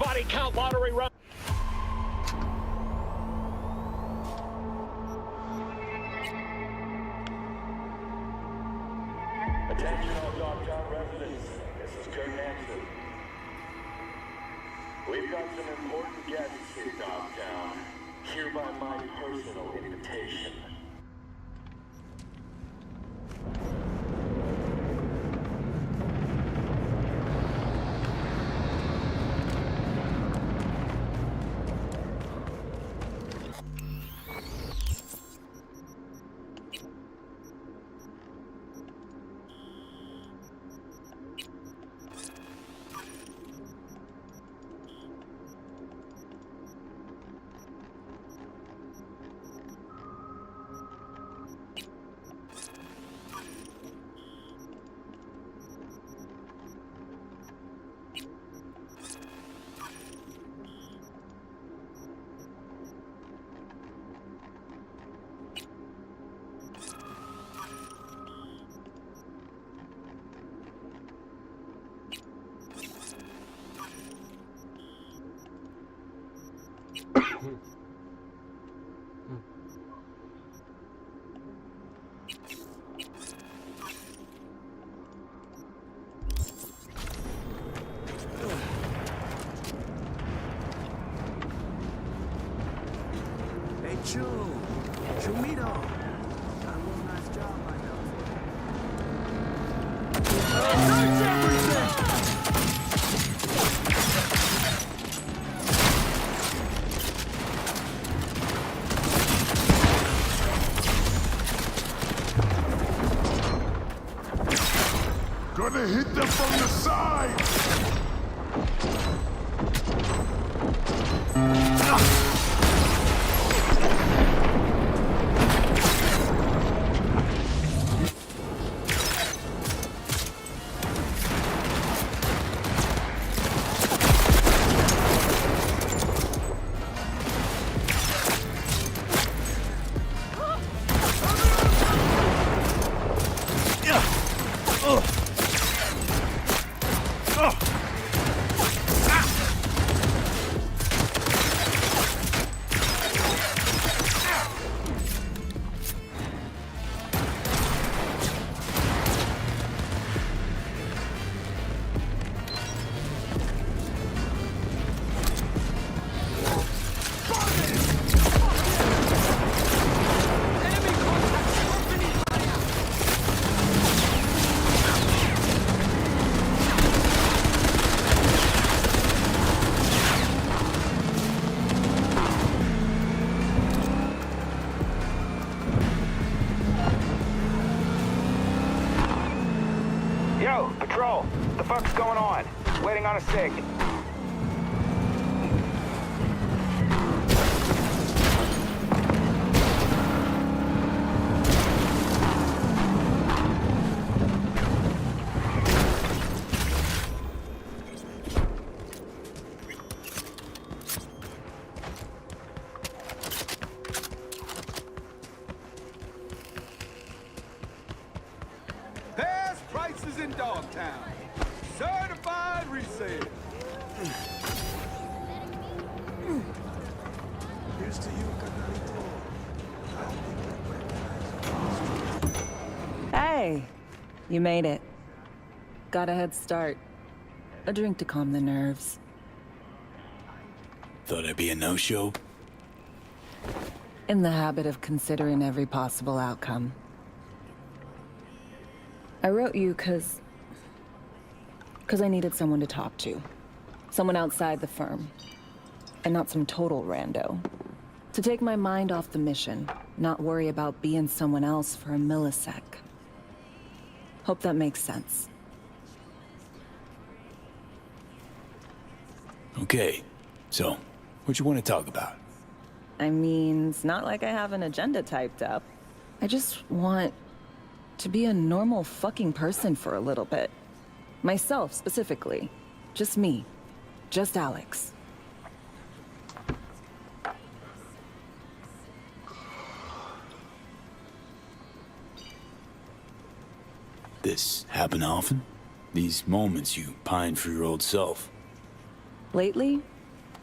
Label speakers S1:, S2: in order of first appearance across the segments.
S1: body count lottery run.
S2: Attention all Dogtown residents. This is Kurt Hansen. We've got some important guests in Dogtown. Hereby my personal invitation.
S3: Chumito! Got a real nice job lined up for you.
S4: Gonna hit them from the side!
S5: Yo, Patrol! The fuck's going on? Waiting on a sig.
S3: Best prices in Dogtown. Certified resale. Here's to you, Carnalito.
S6: Hey, you made it. Got a head start. A drink to calm the nerves.
S7: Thought I'd be a no-show?
S6: In the habit of considering every possible outcome. I wrote you cause I needed someone to talk to. Someone outside the firm. And not some total rando. To take my mind off the mission, not worry about being someone else for a millisec. Hope that makes sense.
S7: Okay, so, what you want to talk about?
S6: I mean, it's not like I have an agenda typed up. I just want to be a normal fucking person for a little bit. Myself, specifically. Just me. Just Alex.
S7: This happen often? These moments you pine for your old self?
S6: Lately,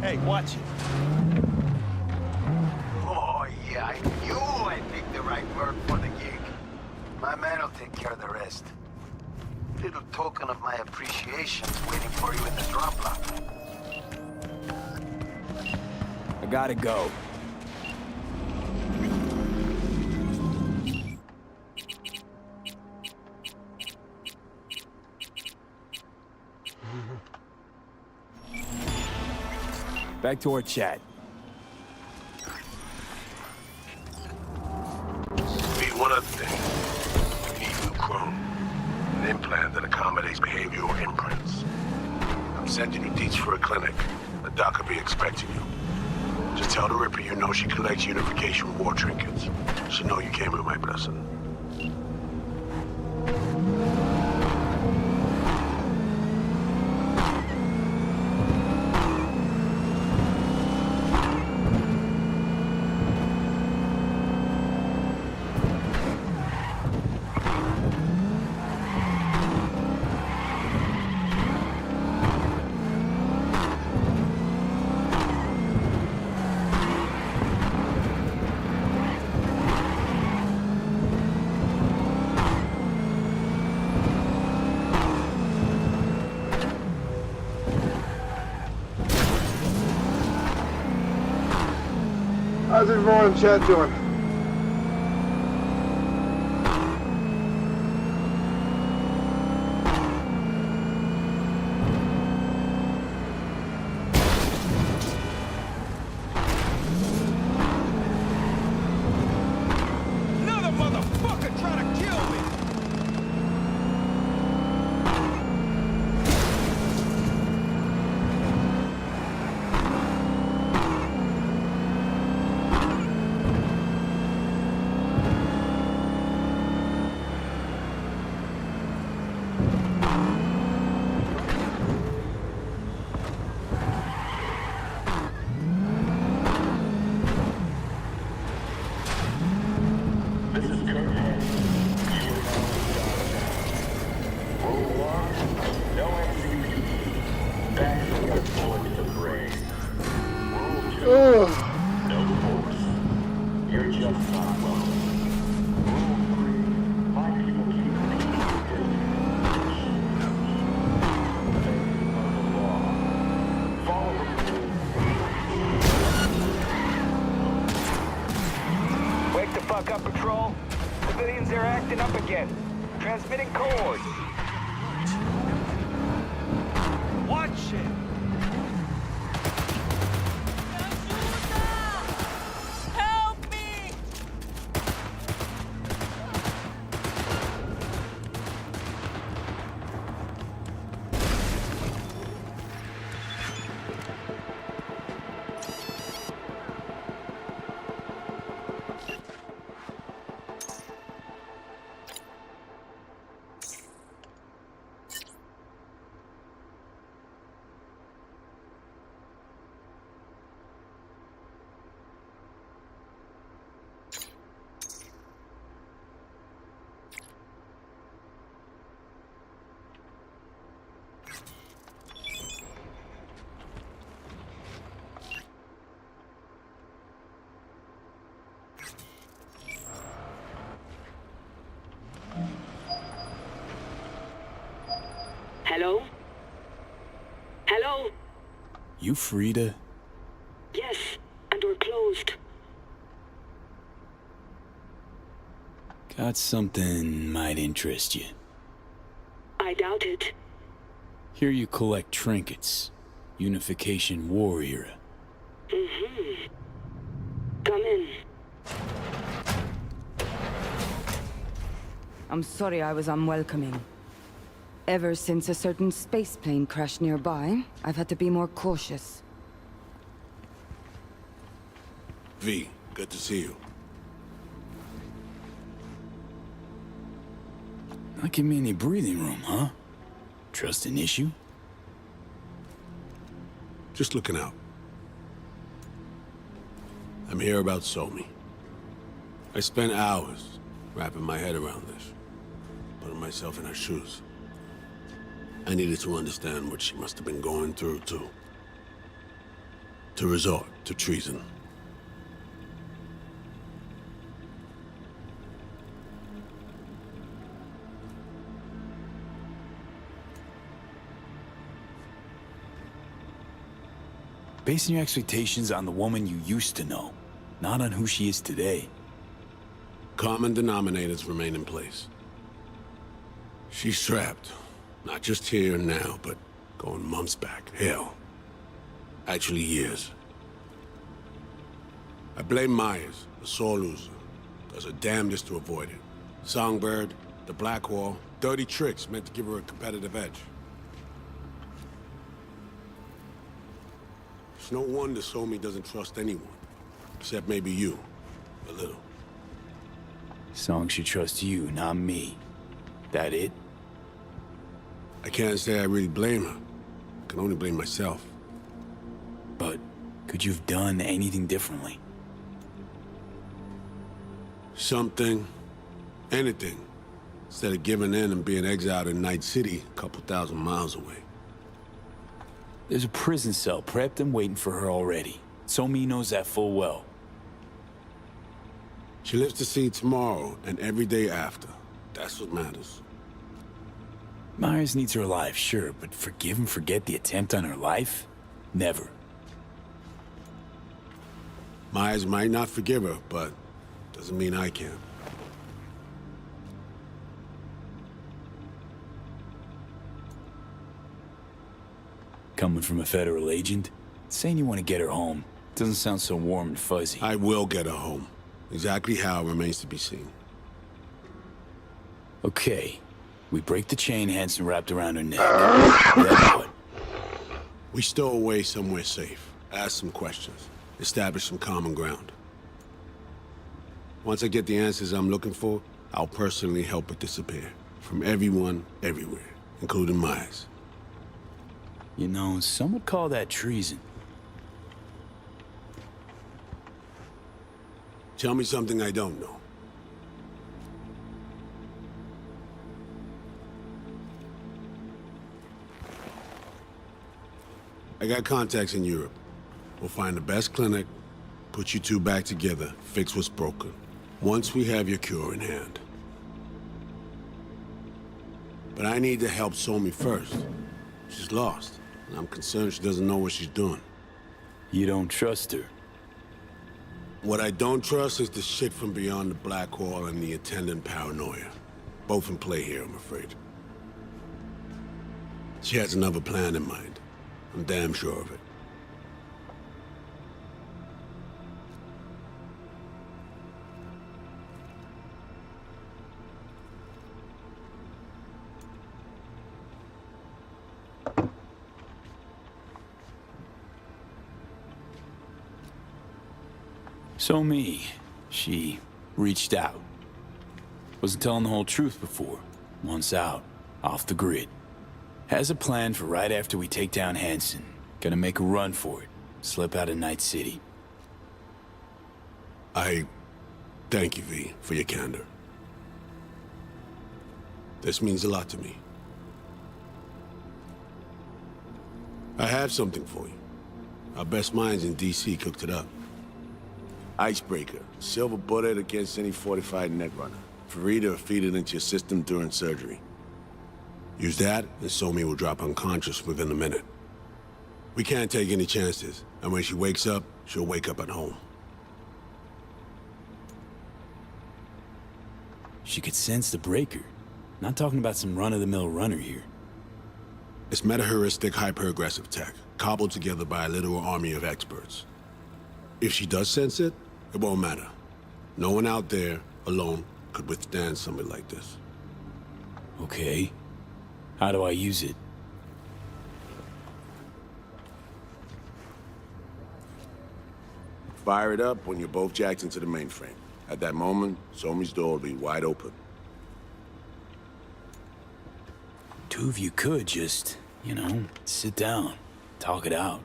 S4: Hey, watch it.
S8: Oh, yeah, I knew I picked the right word for the gig. My man will take care of the rest. Little token of my appreciation waiting for you in the drop lot.
S7: I gotta go. Back to our chat.
S9: Need one other thing. We need new chrome. An implant that accommodates behavioral imprints. I'm sending you deets for a clinic. The doc will be expecting you. Just tell the Ripper you know she collects unification war trinkets. She know you came with my blessing.
S1: How's everyone in chat doing?
S3: Another motherfucker trying to kill me!
S2: This is Kurt Henry. Rule 1, no MCP. Back to your point to the brain. Rule 2, no force. You're just not welcome. Rule 3, my people keep repeating distance. Of the law. Follow the rules.
S5: Wake the fuck up, Patrol. Civilians are acting up again. Transmitting codes.
S3: Watch it!
S6: Help me!
S10: Hello? Hello?
S7: You Frida?
S10: Yes, and we're closed.
S7: Got something might interest you.
S10: I doubt it.
S7: Here you collect trinkets. Unification War era.
S10: Come in.
S11: I'm sorry I was unwelcoming. Ever since a certain space plane crashed nearby, I've had to be more cautious.
S9: V, good to see you.
S7: Not give me any breathing room, huh? Trust an issue?
S9: Just looking out. I'm here about Somi. I spent hours wrapping my head around this, putting myself in her shoes. I needed to understand what she must have been going through, too. To resort to treason.
S7: Basing your expectations on the woman you used to know, not on who she is today.
S9: Common denominators remain in place. She's trapped. Not just here and now, but going months back. Hell. Actually years. I blame Myers, the sore loser. Does her damnedest to avoid it. Songbird, the Blackwall, dirty tricks meant to give her a competitive edge. It's no wonder Somi doesn't trust anyone. Except maybe you. A little.
S7: Song should trust you, not me. That it?
S9: I can't say I really blame her. I can only blame myself.
S7: But could you have done anything differently?
S9: Something. Anything. Instead of giving in and being exiled in Night City, a couple thousand miles away.
S7: There's a prison cell prepped and waiting for her already. Somi knows that full well.
S9: She lives to see tomorrow and every day after. That's what matters.
S7: Myers needs her alive, sure, but forgive and forget the attempt on her life? Never.
S9: Myers might not forgive her, but doesn't mean I can.
S7: Coming from a federal agent? Saying you want to get her home doesn't sound so warm and fuzzy.
S9: I will get her home. Exactly how remains to be seen.
S7: Okay. We break the chain Hansen wrapped around her neck. Then what?
S9: We stow away somewhere safe. Ask some questions. Establish some common ground. Once I get the answers I'm looking for, I'll personally help her disappear. From everyone, everywhere. Including Myers.
S7: You know, some would call that treason.
S9: Tell me something I don't know. I got contacts in Europe. We'll find the best clinic, put you two back together, fix what's broken. Once we have your cure in hand. But I need to help Somi first. She's lost, and I'm concerned she doesn't know what she's doing.
S7: You don't trust her?
S9: What I don't trust is the shit from beyond the Blackwall and the attendant paranoia. Both in play here, I'm afraid. She has another plan in mind. I'm damn sure of it.
S7: Somi, she reached out. Wasn't telling the whole truth before. Once out, off the grid. Has a plan for right after we take down Hansen. Gonna make a run for it. Slip out of Night City.
S9: I thank you, V, for your candor. This means a lot to me. I have something for you. Our best minds in DC cooked it up. Icebreaker, silver bullet against any fortified netrunner. Free to feed it into your system during surgery. Use that, and Somi will drop unconscious within a minute. We can't take any chances, and when she wakes up, she'll wake up at home.
S7: She could sense the breaker. Not talking about some run-of-the-mill runner here.
S9: It's meta-heuristic, hyper-aggressive tech, cobbled together by a literal army of experts. If she does sense it, it won't matter. No one out there, alone, could withstand something like this.
S7: Okay. How do I use it?
S9: Fire it up when you're both jacked into the mainframe. At that moment, Somi's door will be wide open.
S7: Two of you could just, you know, sit down, talk it out.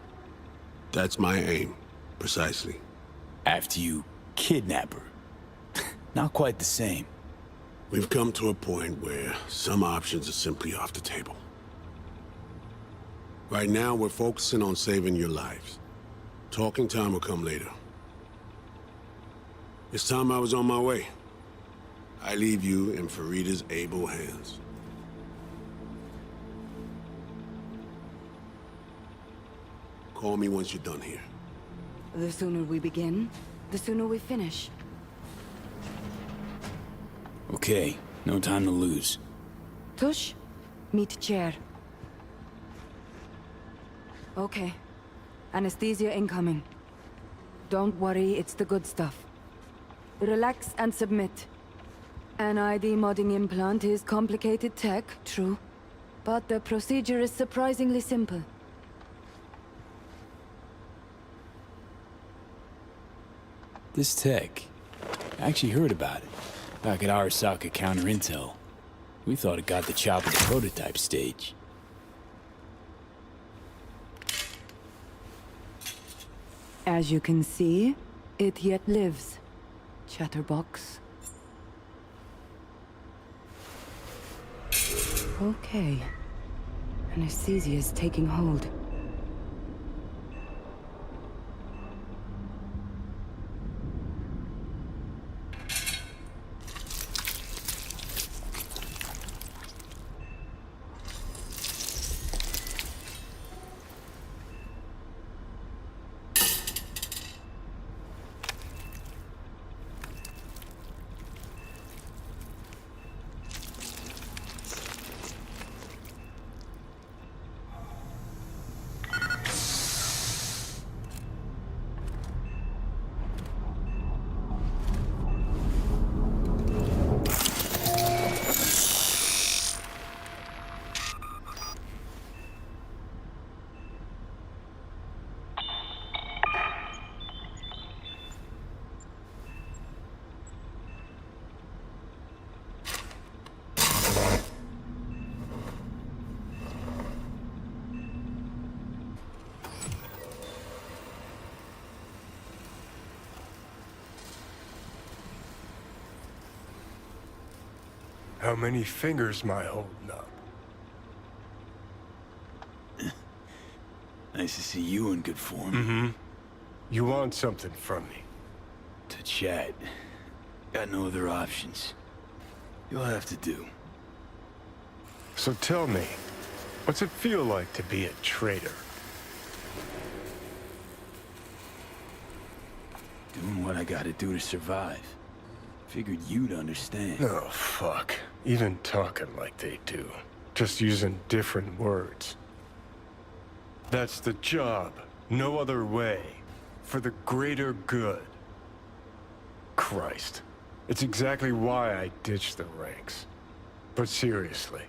S9: That's my aim, precisely.
S7: After you kidnap her. Not quite the same.
S9: We've come to a point where some options are simply off the table. Right now, we're focusing on saving your lives. Talking time will come later. It's time I was on my way. I leave you in Farida's able hands. Call me once you're done here.
S11: The sooner we begin, the sooner we finish.
S7: Okay, no time to lose.
S11: Tush, meet chair. Okay. Anesthesia incoming. Don't worry, it's the good stuff. Relax and submit. An ID modding implant is complicated tech, true. But the procedure is surprisingly simple.
S7: This tech, I actually heard about it. Back at Arasaka Counter Intel. We thought it got the chop at the prototype stage.
S11: As you can see, it yet lives. Chatterbox. Okay. Anesthesia is taking hold.
S3: How many fingers am I holding up?
S7: Nice to see you in good form.
S3: Mm-hmm. You want something from me?
S7: To chat. Got no other options. You'll have to do.
S3: So tell me, what's it feel like to be a traitor?
S7: Doing what I gotta do to survive. Figured you'd understand.
S3: Oh, fuck. Even talking like they do. Just using different words. That's the job. No other way. For the greater good. Christ. It's exactly why I ditched the ranks. But seriously,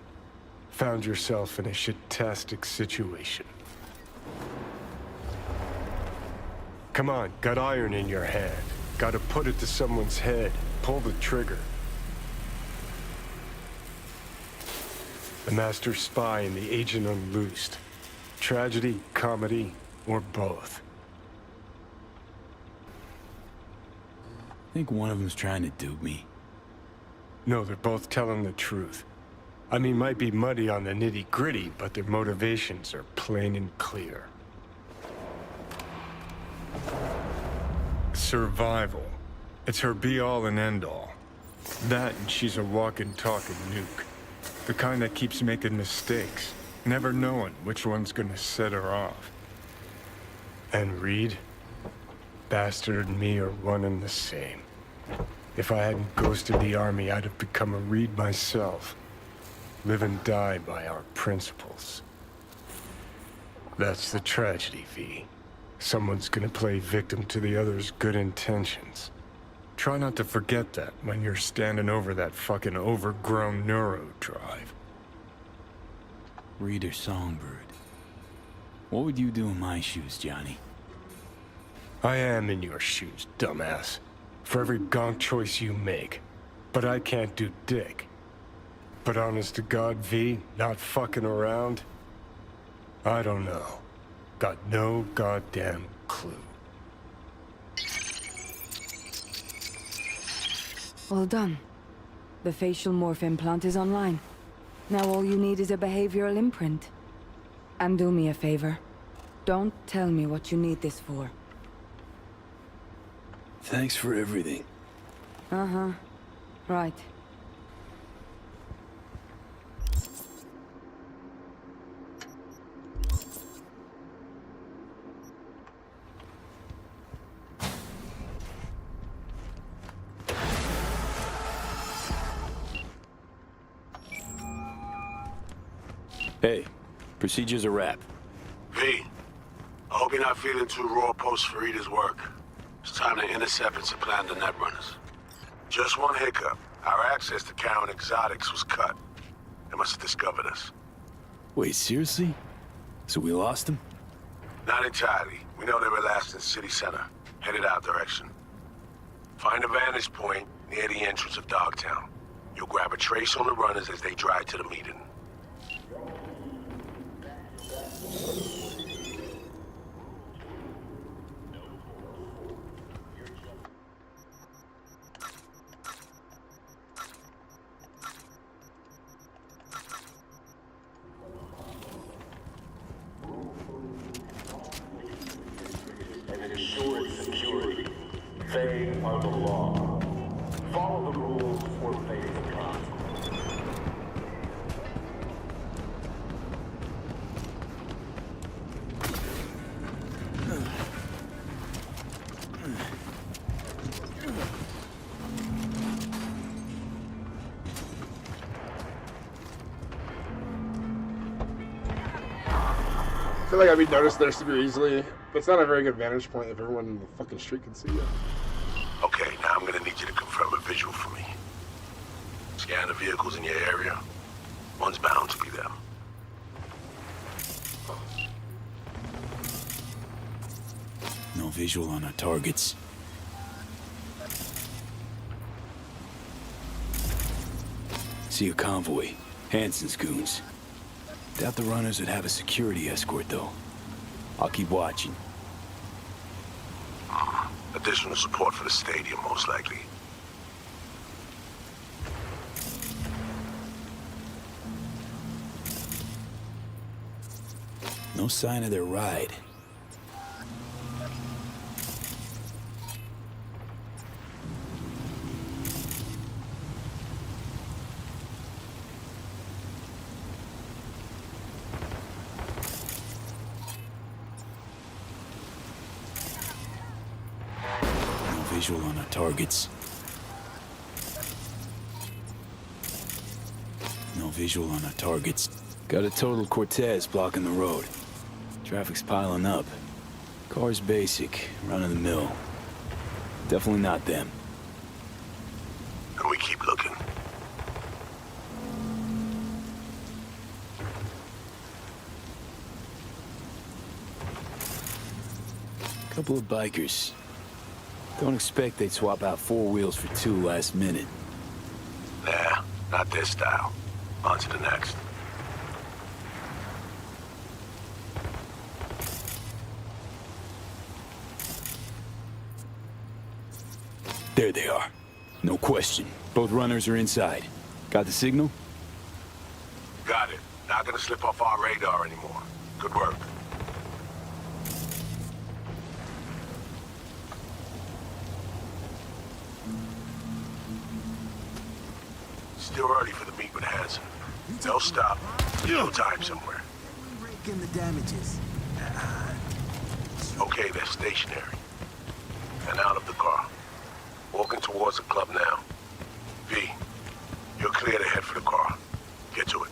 S3: found yourself in a shit-tastic situation. Come on, got iron in your hand. Gotta put it to someone's head. Pull the trigger. The master spy and the agent unloosed. Tragedy, comedy, or both.
S7: Think one of them's trying to dupe me.
S3: No, they're both telling the truth. I mean, might be muddy on the nitty-gritty, but their motivations are plain and clear. Survival. It's her be-all and end-all. That and she's a walking, talking nuke. The kind that keeps making mistakes, never knowing which one's gonna set her off. And Reed? Bastard and me are one and the same. If I hadn't ghosted the army, I'd have become a Reed myself. live and die by our principles. That's the tragedy, V. Someone's gonna play victim to the other's good intentions. Try not to forget that when you're standing over that fucking overgrown neuro drive.
S7: Reader Songbird. What would you do in my shoes, Johnny?
S3: I am in your shoes, dumbass. For every gonk choice you make. But I can't do dick. But honest to God, V, not fucking around? I don't know. Got no goddamn clue.
S11: All done. The facial morph implant is online. Now all you need is a behavioral imprint. And do me a favor. Don't tell me what you need this for.
S7: Thanks for everything.
S11: Uh-huh. Right.
S7: Hey, procedure's a wrap.
S9: V, I hope you're not feeling too raw post Farida's work. It's time to intercept and supplant the netrunners. Just one hiccup. Our access to Karen Exotics was cut. They must have discovered us.
S7: Wait, seriously? So we lost him?
S9: Not entirely. We know they were last in city center, headed our direction. Find a vantage point near the entrance of Dogtown. You'll grab a trace on the runners as they drive to the meeting.
S2: And ensure security. They are the law. Follow the rules or face the consequences.
S1: I feel like I'd be noticed there super easily, but it's not a very good vantage point if everyone in the fucking street can see you.
S9: Okay, now I'm gonna need you to confirm a visual for me. Scan the vehicles in your area. One's bound to be them.
S7: No visual on our targets. See a convoy. Hansen's goons. Doubt the runners would have a security escort, though. I'll keep watching.
S9: Additional support for the stadium, most likely.
S7: No sign of their ride. Visual on our targets. No visual on our targets. Got a total Cortez blocking the road. Traffic's piling up. Car's basic, run-of-the-mill. Definitely not them.
S9: And we keep looking.
S7: Couple of bikers. Don't expect they'd swap out 4 wheels for 2 last minute.
S9: Nah, not this style. On to the next.
S7: There they are. No question. Both runners are inside. Got the signal?
S9: Got it. Not gonna slip off our radar anymore. Good work. Still early for the meet with Hansen. They'll stop. No time somewhere.
S8: Raking the damages.
S9: Okay, they're stationary. And out of the car. Walking towards the club now. V, you're clear to head for the car. Get to it.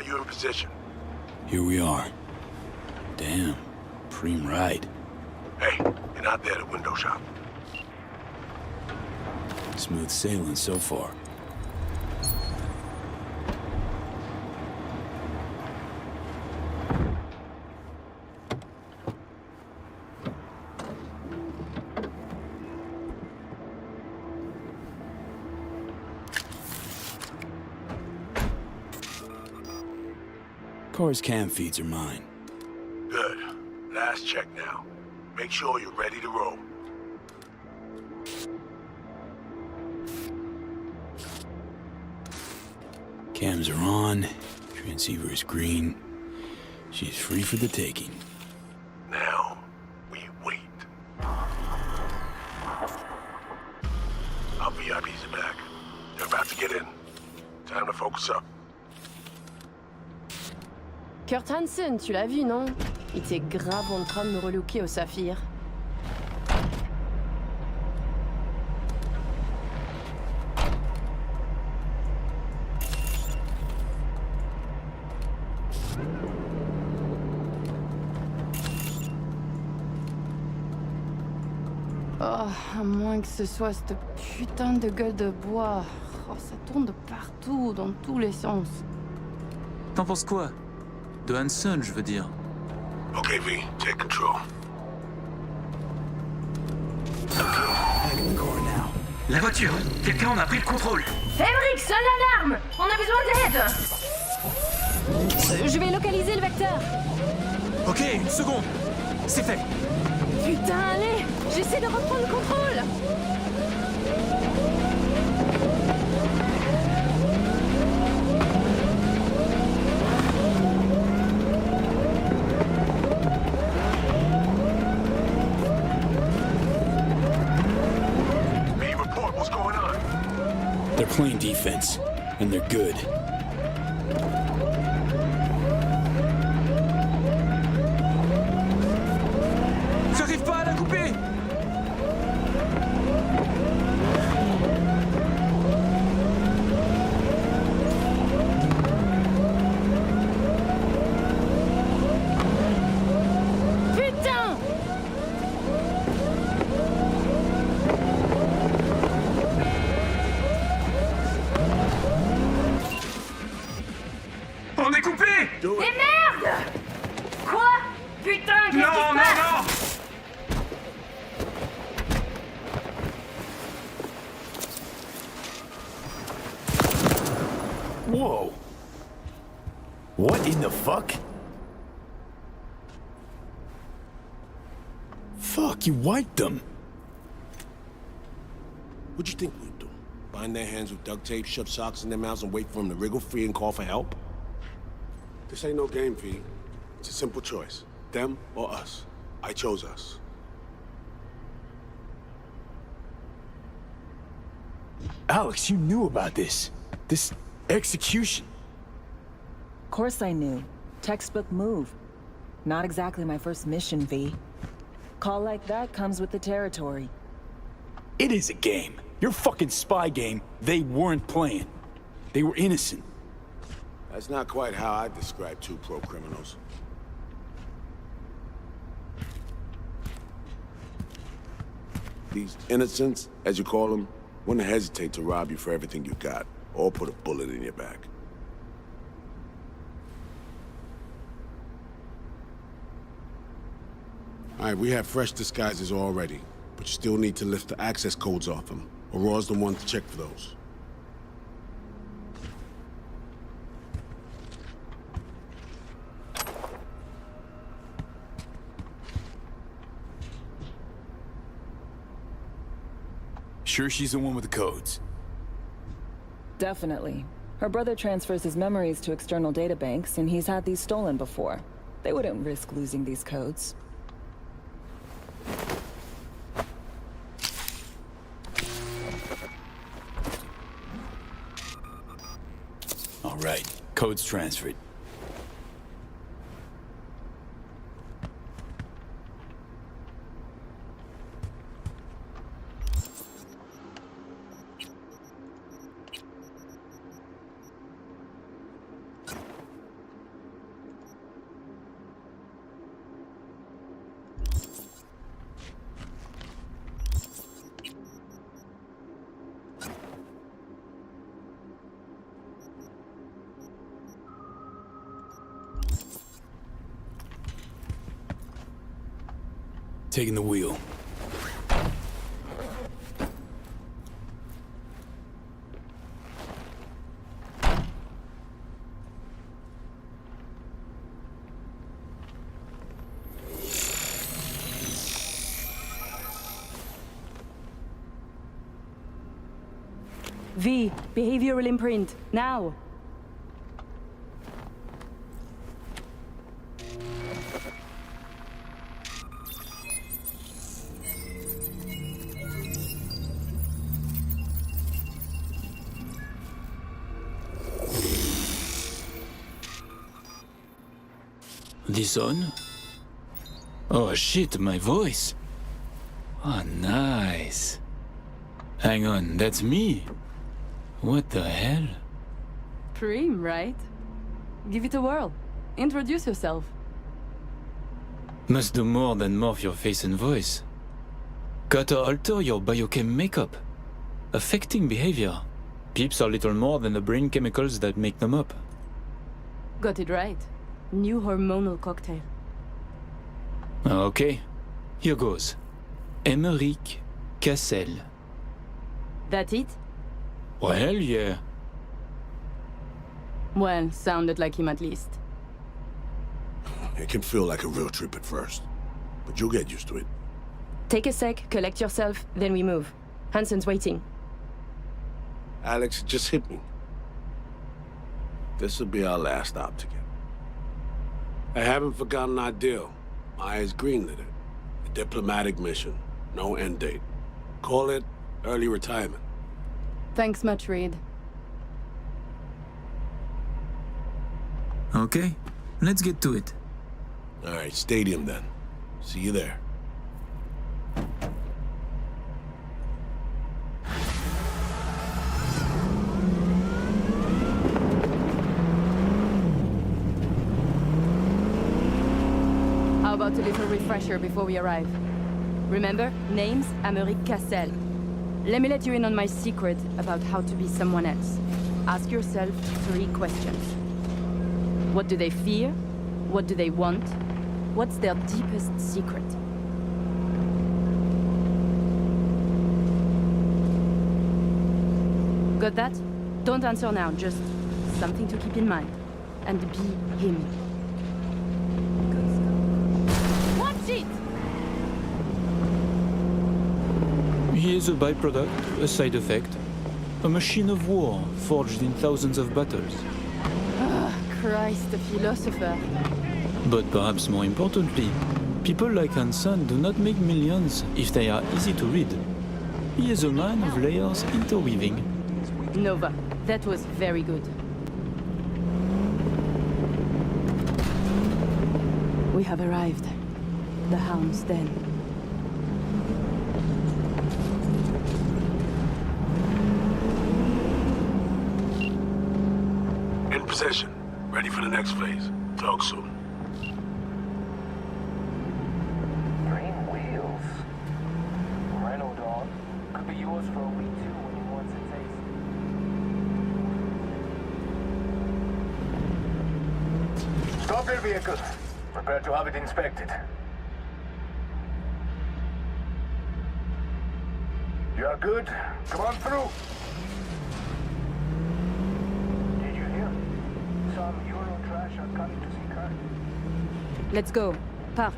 S9: you in position?
S7: Here we are. Damn. Preem ride.
S9: Hey, you're not there at window shop.
S7: Smooth sailing so far. Car's cam feeds are mine.
S9: Good. Last check now. Make sure you're ready to roll.
S7: Cams are on. Transceiver is green. She's free for the taking.
S9: Now, we wait. Our VIPs are back. They're about to get in. Time to focus up.
S12: Kurt Hansen, tu l'as vu, non? Il était grave en train de me relooker au saphir. Oh, à moins que ce soit cette putain de gueule de bois. Oh, ça tourne de partout, dans tous les sens.
S13: T'en penses quoi? De Hansen, je veux dire.
S9: Okay, V, take control.
S13: La voiture! Quelqu'un en a pris le contrôle!
S11: Emmerich, sonne l'alarme! On a besoin d'aide! Je vais localiser le vecteur.
S13: Ok, une seconde! C'est fait!
S11: Putain, allez! J'essaie de reprendre le contrôle!
S9: V, report what's going on.
S7: They're playing defense, and they're good.
S13: J'arrive pas à la couper!
S11: Putain!
S13: On est coupé!
S11: Et merde! Quoi? Putain, qu'est-ce qui
S13: Non,
S11: se
S13: non,
S11: passe?
S7: non! Whoa! What in the fuck? Fuck, you wiped them!
S9: What'd you think we'd do? Bind their hands with duct tape, shove socks in their mouths, and wait for them to wriggle free and call for help? This ain't no game, V. It's a simple choice. Them or us. I chose us.
S7: Alex, you knew about this. This execution.
S6: Of course I knew. Textbook move. Not exactly my first mission, V. Call like that comes with the territory.
S7: It is a game. Your fucking spy game, they weren't playing. They were innocent.
S9: That's not quite how I describe two pro-criminals. These innocents, as you call them, wouldn't hesitate to rob you for everything you got, or put a bullet in your back. All right, we have fresh disguises already, but you still need to lift the access codes off them. Aurora's the one to check for those.
S7: Sure she's the one with the codes?
S6: Definitely. Her brother transfers his memories to external databanks, and he's had these stolen before. They wouldn't risk losing these codes.
S7: All right, codes transferred. taking the wheel.
S11: V, behavioral imprint, now!
S7: This on? Oh shit, my voice! Oh, nice. Hang on, that's me? What the hell?
S11: Prim, right? Give it a whirl. Introduce yourself.
S7: Must do more than morph your face and voice. Gotta alter your biochem makeup. Affecting behavior. Peeps are little more than the brain chemicals that make them up.
S11: Got it right. New hormonal cocktail.
S7: Okay, here goes. Emmerich Cassel.
S11: That it?
S7: Well, yeah.
S11: Well, sounded like him at least.
S9: It can feel like a real trip at first, but you'll get used to it.
S11: Take a sec, collect yourself, then we move. Hansen's waiting.
S9: Alex, it just hit me. This'll be our last stop together. I haven't forgotten our deal. Maya's greenlit it. A diplomatic mission, no end date. Call it early retirement.
S11: Thanks much, Reed.
S13: Okay, let's get to it.
S9: All right, stadium then. See you there.
S11: How about a little refresher before we arrive? Remember, name's Emmerich Cassel. Let me let you in on my secret about how to be someone else. Ask yourself 3 questions. What do they fear? What do they want? What's their deepest secret? Got that? Don't answer now, just something to keep in mind. And be him. Watch it!
S7: He is a byproduct, a side effect. A machine of war, forged in thousands of battles.
S11: Ah, Christ, a philosopher.
S7: But perhaps more importantly, people like Hansen do not make millions if they are easy to read. He is a man of layers interweaving.
S11: Nova, that was very good. We have arrived. The Hound's Den.
S9: In position. Ready for the next phase. Talk soon.
S2: Green wheels. Rhino dog. Could be yours for a week too when he wants a taste. Stop your vehicle. Prepare to have it inspected. You are good. Come on through. Did you hear? Some Euro trash are coming to see Kurt.
S11: Let's go. Park.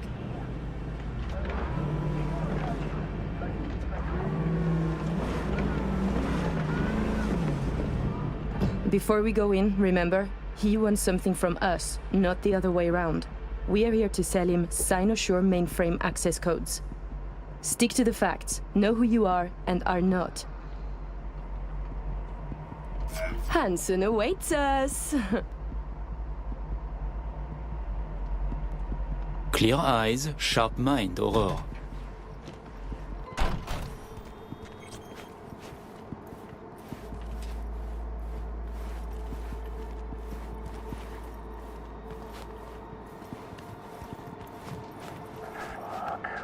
S11: Before we go in, remember, he wants something from us, not the other way around. We are here to sell him Cynosure mainframe access codes. Stick to the facts, know who you are and are not. Hansen awaits us!
S7: Clear eyes, sharp mind, Aurore.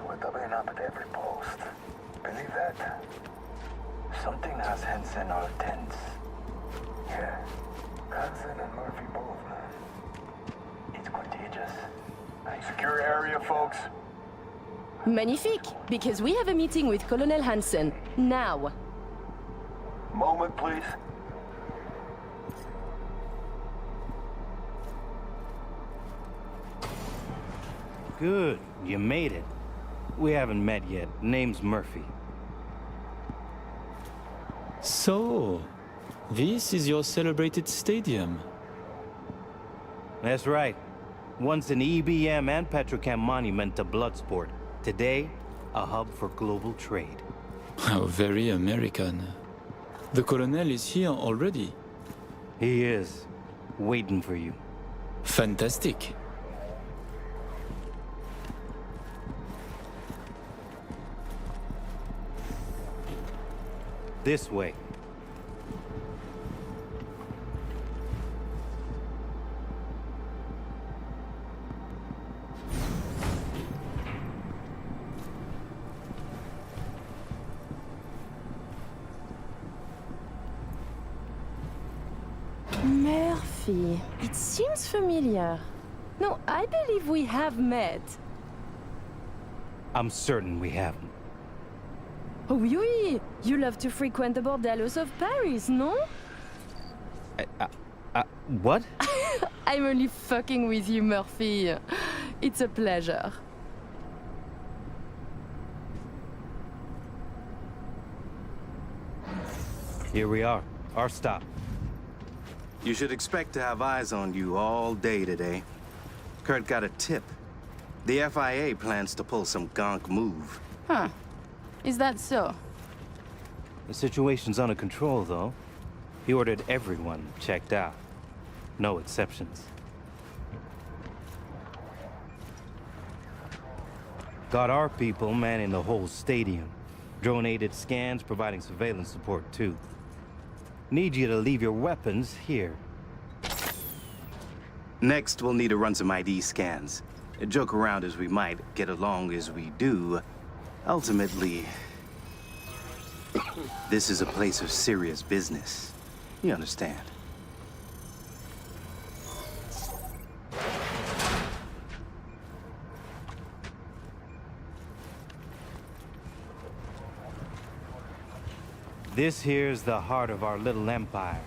S2: We're doubling up at every post. Believe that? Something has Hansen all tense. Yeah, Hansen and Murphy both, man. It's contagious. Secure area, folks.
S12: Magnifique, because we have a meeting with Colonel Hansen. Now.
S2: Moment, please.
S14: Good, you made it. We haven't met yet. Name's Murphy.
S13: So, this is your celebrated stadium.
S14: That's right. Once an EBM and Petrochem monument to bloodsport. Today, a hub for global trade.
S13: How very American. The Colonel is here already.
S14: He is. Waiting for you.
S13: Fantastic.
S14: This way.
S12: Murphy. It seems familiar. No, I believe we have met.
S14: I'm certain we haven't.
S12: Oh, oui, oui. You love to frequent the bordellos of Paris, no?
S14: What?
S12: I'm only fucking with you, Murphy. It's a pleasure.
S14: Here we are. Our stop.
S15: You should expect to have eyes on you all day today. Kurt got a tip. The FIA plans to pull some gonk move.
S12: Huh. Is that so?
S14: The situation's under control, though. He ordered everyone checked out. No exceptions. Got our people manning the whole stadium. Drone-aided scans providing surveillance support, too. Need you to leave your weapons here.
S15: Next, we'll need to run some ID scans. Joke around as we might, get along as we do. Ultimately, this is a place of serious business. You understand?
S14: This here's the heart of our little empire.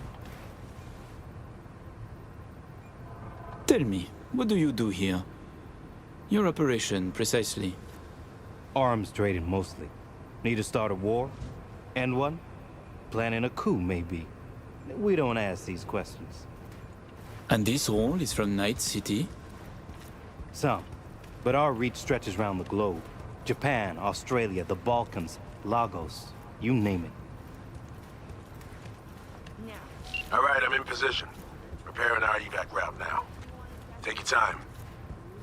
S13: Tell me, what do you do here? Your operation, precisely.
S14: Arms trading, mostly. Need to start a war? End one? Planning a coup, maybe. We don't ask these questions.
S13: And this role is from Night City?
S14: Some. But our reach stretches around the globe. Japan, Australia, the Balkans, Lagos, you name it.
S9: All right, I'm in position. Preparing our evac route now. Take your time.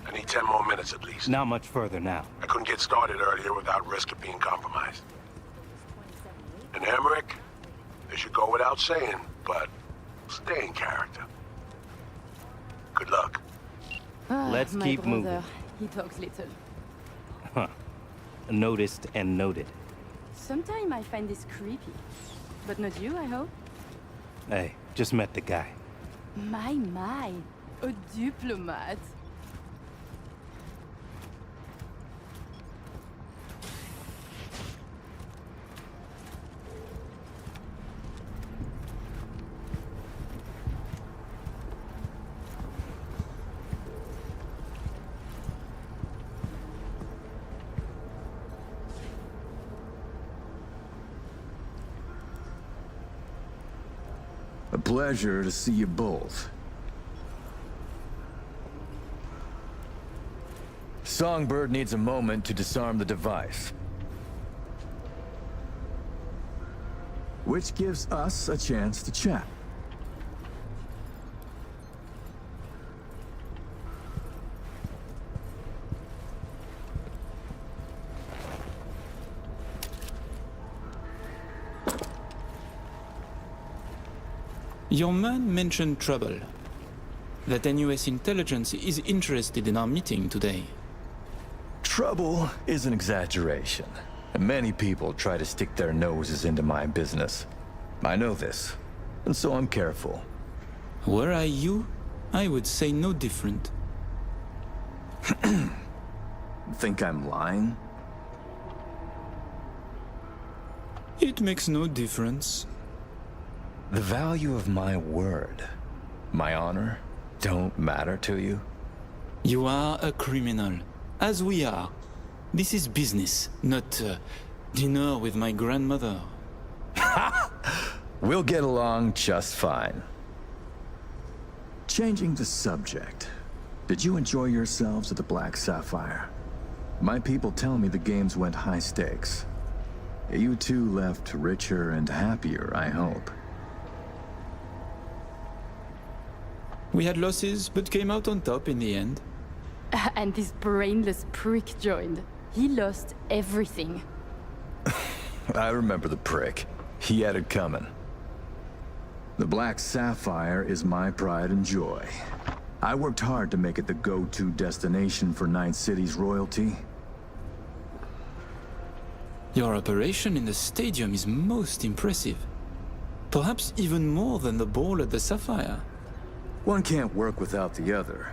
S9: I need 10 more minutes at least.
S14: Not much further now.
S9: I couldn't get started earlier without risk of being compromised. And Emmerich, they should go without saying, but stay in character. Good luck.
S14: Let's
S12: my
S14: keep
S12: brother.
S14: moving.
S12: He talks little.
S14: Huh. Noticed and noted.
S12: Sometimes I find this creepy. But not you, I hope?
S14: Hey, just met the guy.
S12: My. A diplomat.
S16: A pleasure to see you both. Songbird needs a moment to disarm the device. Which gives us a chance to chat.
S13: Your man mentioned trouble. That NUS intelligence is interested in our meeting today.
S16: Trouble is an exaggeration. Many people try to stick their noses into my business. I know this, and so I'm careful.
S13: Were I you, I would say no different.
S16: Think I'm lying?
S13: It makes no difference.
S16: The value of my word, my honor, don't matter to you?
S13: You are a criminal, as we are. This is business, not dinner with my grandmother.
S16: We'll get along just fine.
S17: Changing the subject. Did you enjoy yourselves at the Black Sapphire? My people tell me the games went high stakes. You two left richer and happier, I hope.
S13: We had losses, but came out on top in the end.
S12: And this brainless prick joined. He lost everything.
S16: I remember the prick. He had it coming.
S17: The Black Sapphire is my pride and joy. I worked hard to make it the go-to destination for Night City's royalty.
S13: Your operation in the stadium is most impressive. Perhaps even more than the ball at the Sapphire.
S17: One can't work without the other.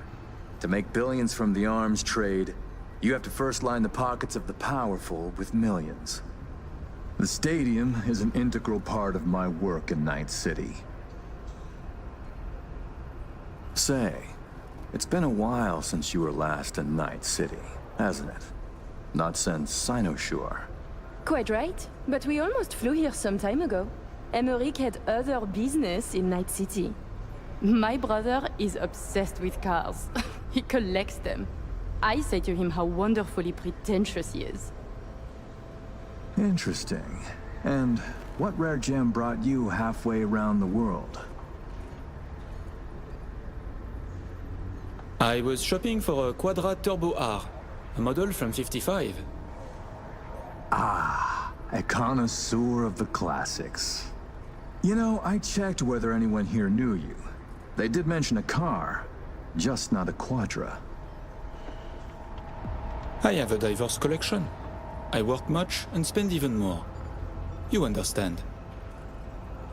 S17: To make billions from the arms trade, you have to first line the pockets of the powerful with millions. The stadium is an integral part of my work in Night City. Say, it's been a while since you were last in Night City, hasn't it? Not since Cynosure.
S12: Quite right, but we almost flew here some time ago. Emmerich had other business in Night City. My brother is obsessed with cars. He collects them. I say to him how wonderfully pretentious he is.
S17: Interesting. And what rare gem brought you halfway around the world?
S13: I was shopping for a Quadra Turbo R, a model from '55.
S17: Ah, a connoisseur of the classics. You know, I checked whether anyone here knew you. They did mention a car, just not a Quadra.
S13: I have a diverse collection. I work much and spend even more. You understand.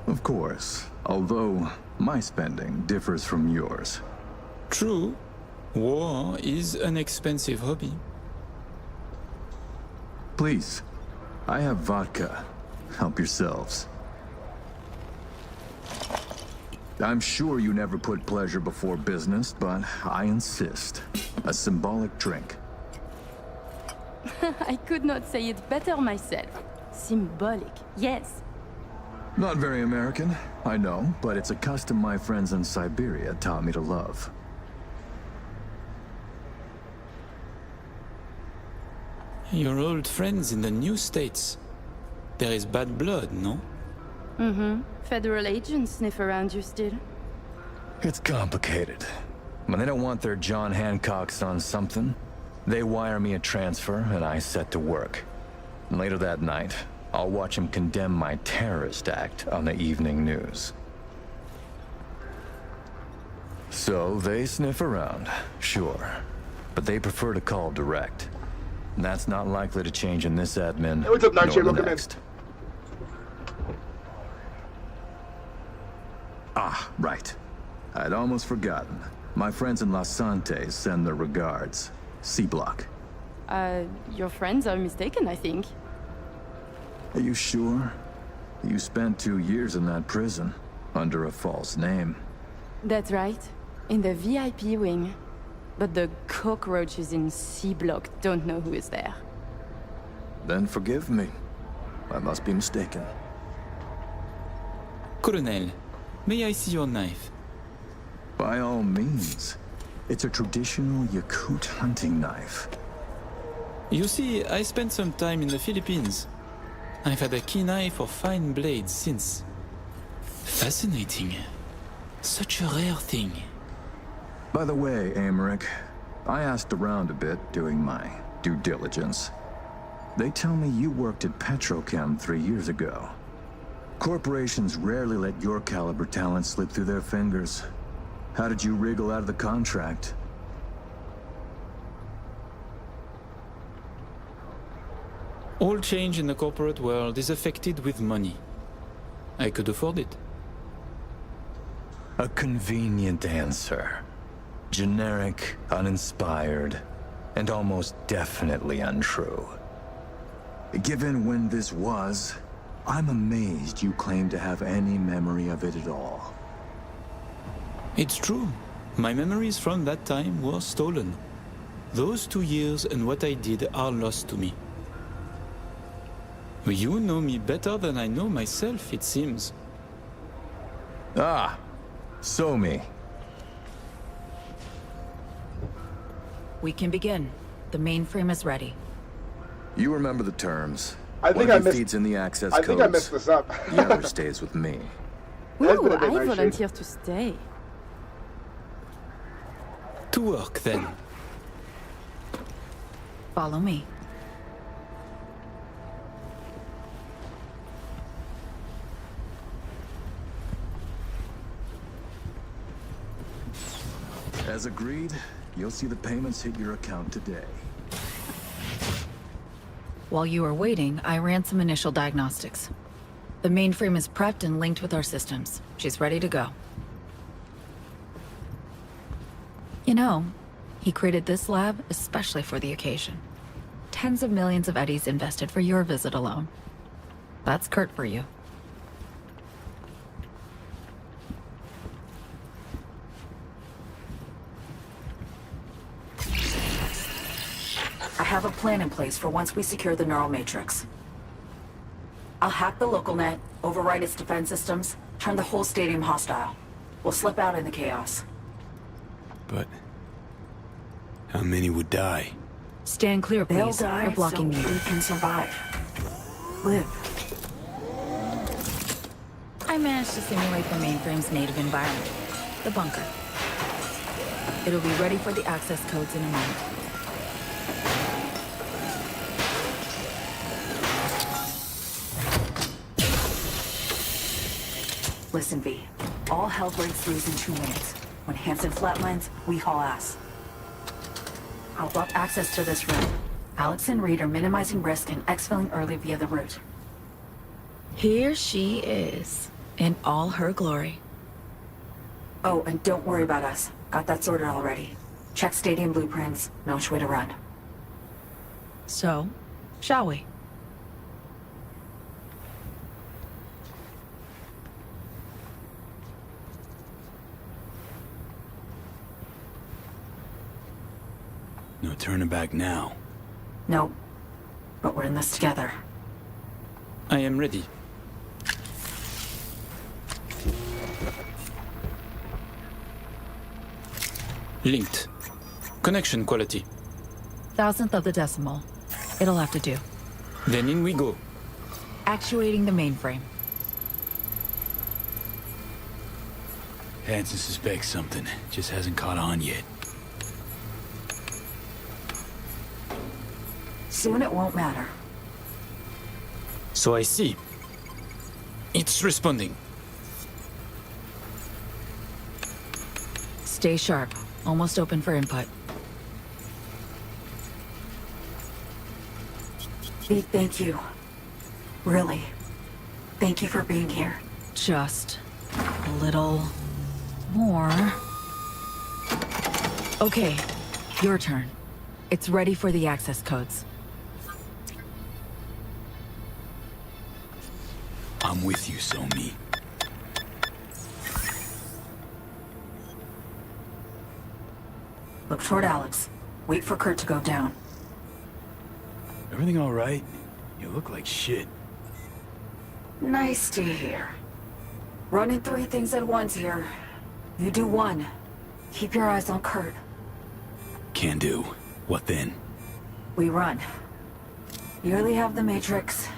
S17: Of course, although my spending differs from yours.
S13: True. War is an expensive hobby.
S17: Please, I have vodka. Help yourselves. I'm sure you never put pleasure before business, but I insist. A symbolic drink.
S12: I could not say it better myself. Symbolic, yes.
S17: Not very American, I know, but it's a custom my friends in Siberia taught me to love.
S13: Your old friends in the new states. There is bad blood, no?
S12: Mm-hmm. Federal agents sniff around you still.
S16: It's complicated. When they don't want their John Hancocks on something, they wire me a transfer and I set to work. And later that night, I'll watch them condemn my terrorist act on the evening news. So they sniff around, sure. But they prefer to call direct. And that's not likely to change in this admin,
S1: Hey, what's up, Nightshade?
S16: nor the
S1: Welcome in.
S16: next.
S17: Ah, right. I'd almost forgotten. My friends in Los Santos send their regards. C-Block.
S12: Your friends are mistaken, I think.
S17: Are you sure? You spent 2 years in that prison, under a false name.
S12: That's right. In the VIP wing. But the cockroaches in C-Block don't know who is there.
S17: Then forgive me. I must be mistaken.
S13: Colonel, may I see your knife?
S17: By all means. It's a traditional Yakut hunting knife.
S13: You see, I spent some time in the Philippines. I've had a keen eye for fine blades since. Fascinating. Such a rare thing.
S17: By the way, Emmerich, I asked around a bit doing my due diligence. They tell me you worked at Petrochem 3 years ago. Corporations rarely let your caliber talent slip through their fingers. How did you wriggle out of the contract?
S13: All change in the corporate world is affected with money. I could afford it.
S16: A convenient answer. Generic, uninspired, and almost definitely untrue.
S17: Given when this was, I'm amazed you claim to have any memory of it at all.
S13: It's true. My memories from that time were stolen. Those 2 years and what I did are lost to me. You know me better than I know myself, it seems.
S17: Ah, so me.
S18: We can begin. The mainframe is ready.
S17: You remember the terms.
S1: I think
S17: One
S1: I
S17: of you
S1: missed.
S17: feeds in the access
S1: I
S17: codes.
S1: think I messed this up.
S17: The other stays with me.
S1: That's
S12: Ooh,
S1: been a bit
S12: I
S1: nice
S12: volunteer to stay.
S13: To work, then.
S18: Follow me.
S17: As agreed, you'll see the payments hit your account today.
S18: While you were waiting, I ran some initial diagnostics. The mainframe is prepped and linked with our systems. She's ready to go. You know, he created this lab especially for the occasion. Tens of millions of eddies invested for your visit alone. That's Kurt for you. I have a plan in place for once we secure the neural matrix. I'll hack the local net, override its defense systems, turn the whole stadium hostile. We'll slip out in the chaos.
S7: But how many would die?
S18: Stand clear,
S6: They'll
S18: please.
S6: die
S18: You're blocking
S6: so
S18: me.
S6: we can survive. Live.
S18: I managed to simulate the mainframe's native environment, the bunker. It'll be ready for the access codes in a moment. Listen, V. All hell breaks loose in 2 minutes. When Hansen flatlines, we haul ass. I'll block access to this room. Alex and Reed are minimizing risk and exfilling early via the route. Here she is, in all her glory. Oh, and don't worry about us. Got that sorted already. Check stadium blueprints, know which way to run. So, shall we?
S7: No turning back now.
S18: No, but we're in this together.
S13: I am ready. Linked. Connection quality.
S18: 1,000th of the decimal. It'll have to do.
S13: Then in we go.
S18: Actuating the mainframe.
S7: Hansen suspects something. Just hasn't caught on yet.
S18: Soon it won't matter.
S13: So I see. It's responding.
S18: Stay sharp. Almost open for input. V, thank you. Really. Thank you for being here. Just a little more. Okay, your turn. It's ready for the access codes.
S7: I'm with you, Somi.
S18: Look toward Alex. Wait for Kurt to go down.
S7: Everything all right? You look like shit.
S18: Nice to hear. Running 3 things at once here. You do 1. Keep your eyes on Kurt.
S7: Can do. What then?
S18: We run. Nearly have the Matrix.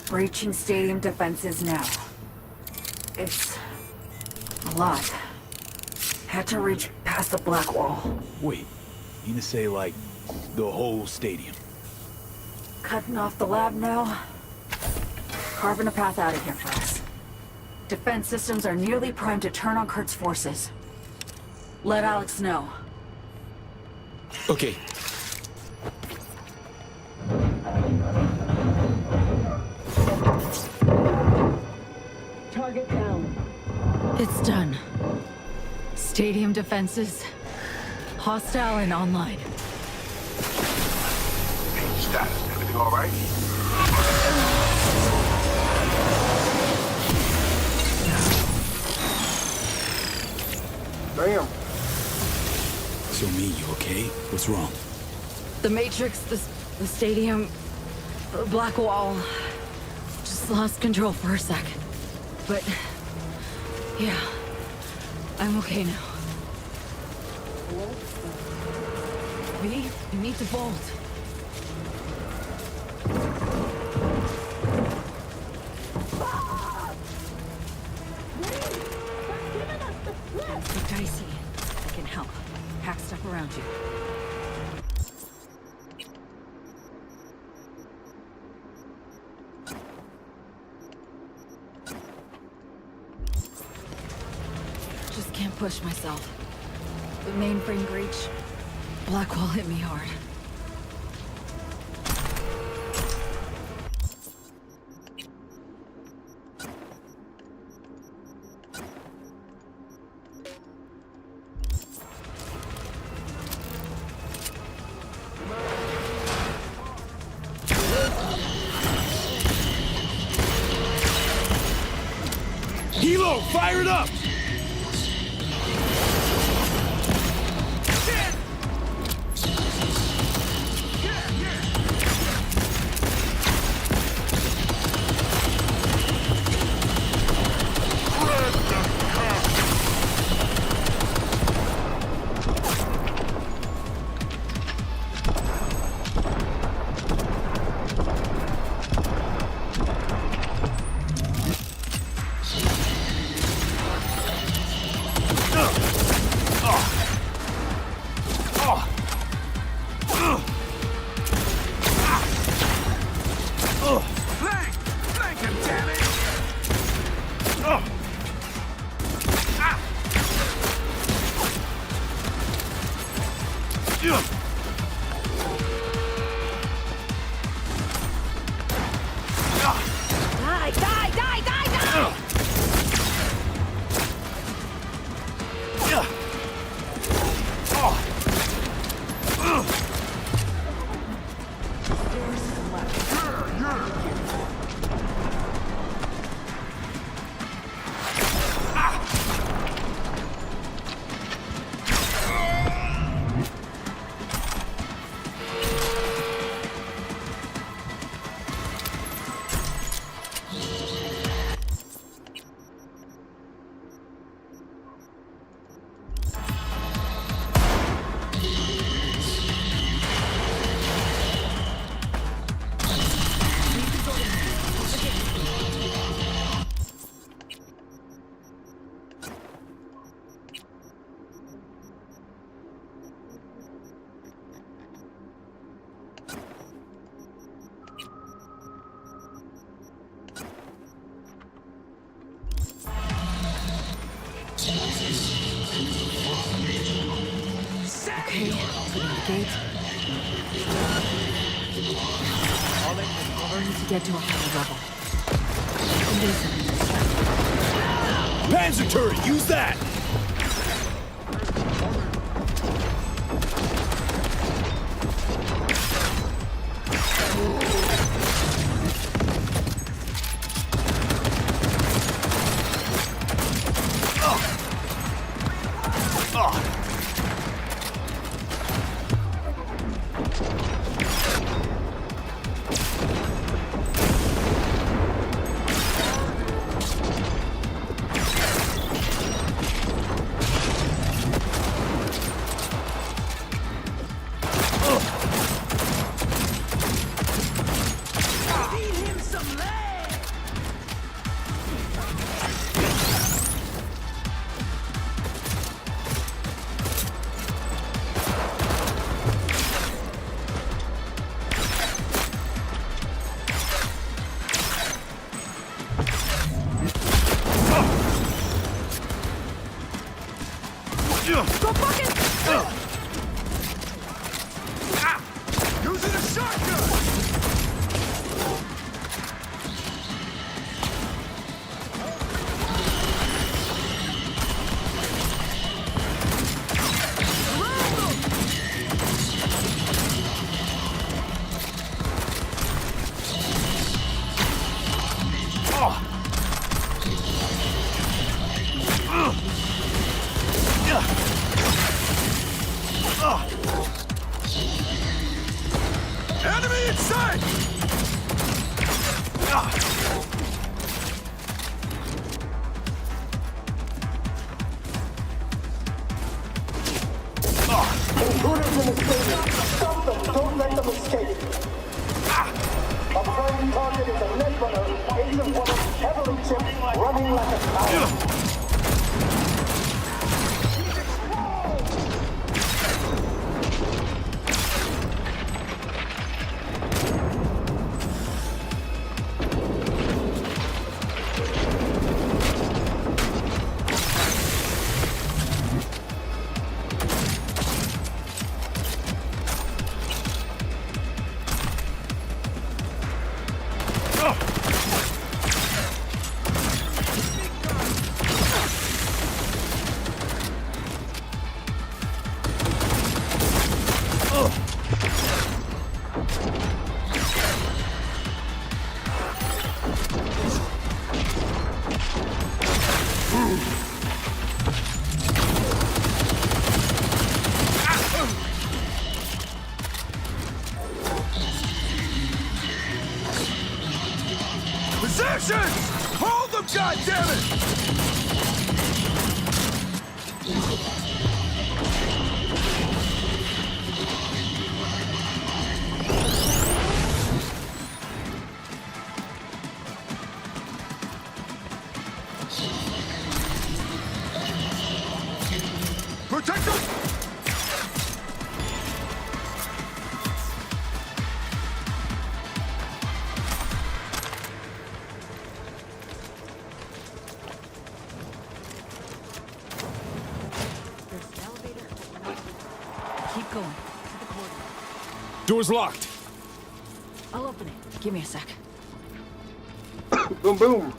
S18: Breaching stadium defenses now. It's a lot. Had to reach past the black wall.
S7: Wait, you mean to say, like, the whole stadium?
S18: Cutting off the lab now. Carving a path out of here for us. Defense systems are nearly primed to turn on Kurt's forces. Let Alex know.
S13: Okay.
S12: Target down.
S18: It's done. Stadium defenses. Hostile and online.
S9: Hey, status. Everything all right?
S1: Damn.
S7: So me, you okay? What's wrong?
S11: The Matrix, the stadium, the black wall. Just lost control for a sec. But, yeah, I'm okay now. V, you need to bolt.
S18: Look, Dicey, I can help. Pack stuff around you.
S11: Just can't push myself. The mainframe breach. Blackwall hit me hard.
S4: Hilo, fire it up!
S11: Okay, open the gate. We need to get to a higher level.
S4: Panzer turret, use that!
S11: Go fucking!
S4: Using a shotgun!
S19: Guards in the stadium. Stop them. Don't let them escape. A prime target is a net runner, Agent 1, heavily chipped, running like a cow.
S4: Positions! Hold them, goddammit! Protect them!
S11: Keep going.
S4: Door's locked.
S11: I'll open it. Give me a sec.
S1: Boom, boom.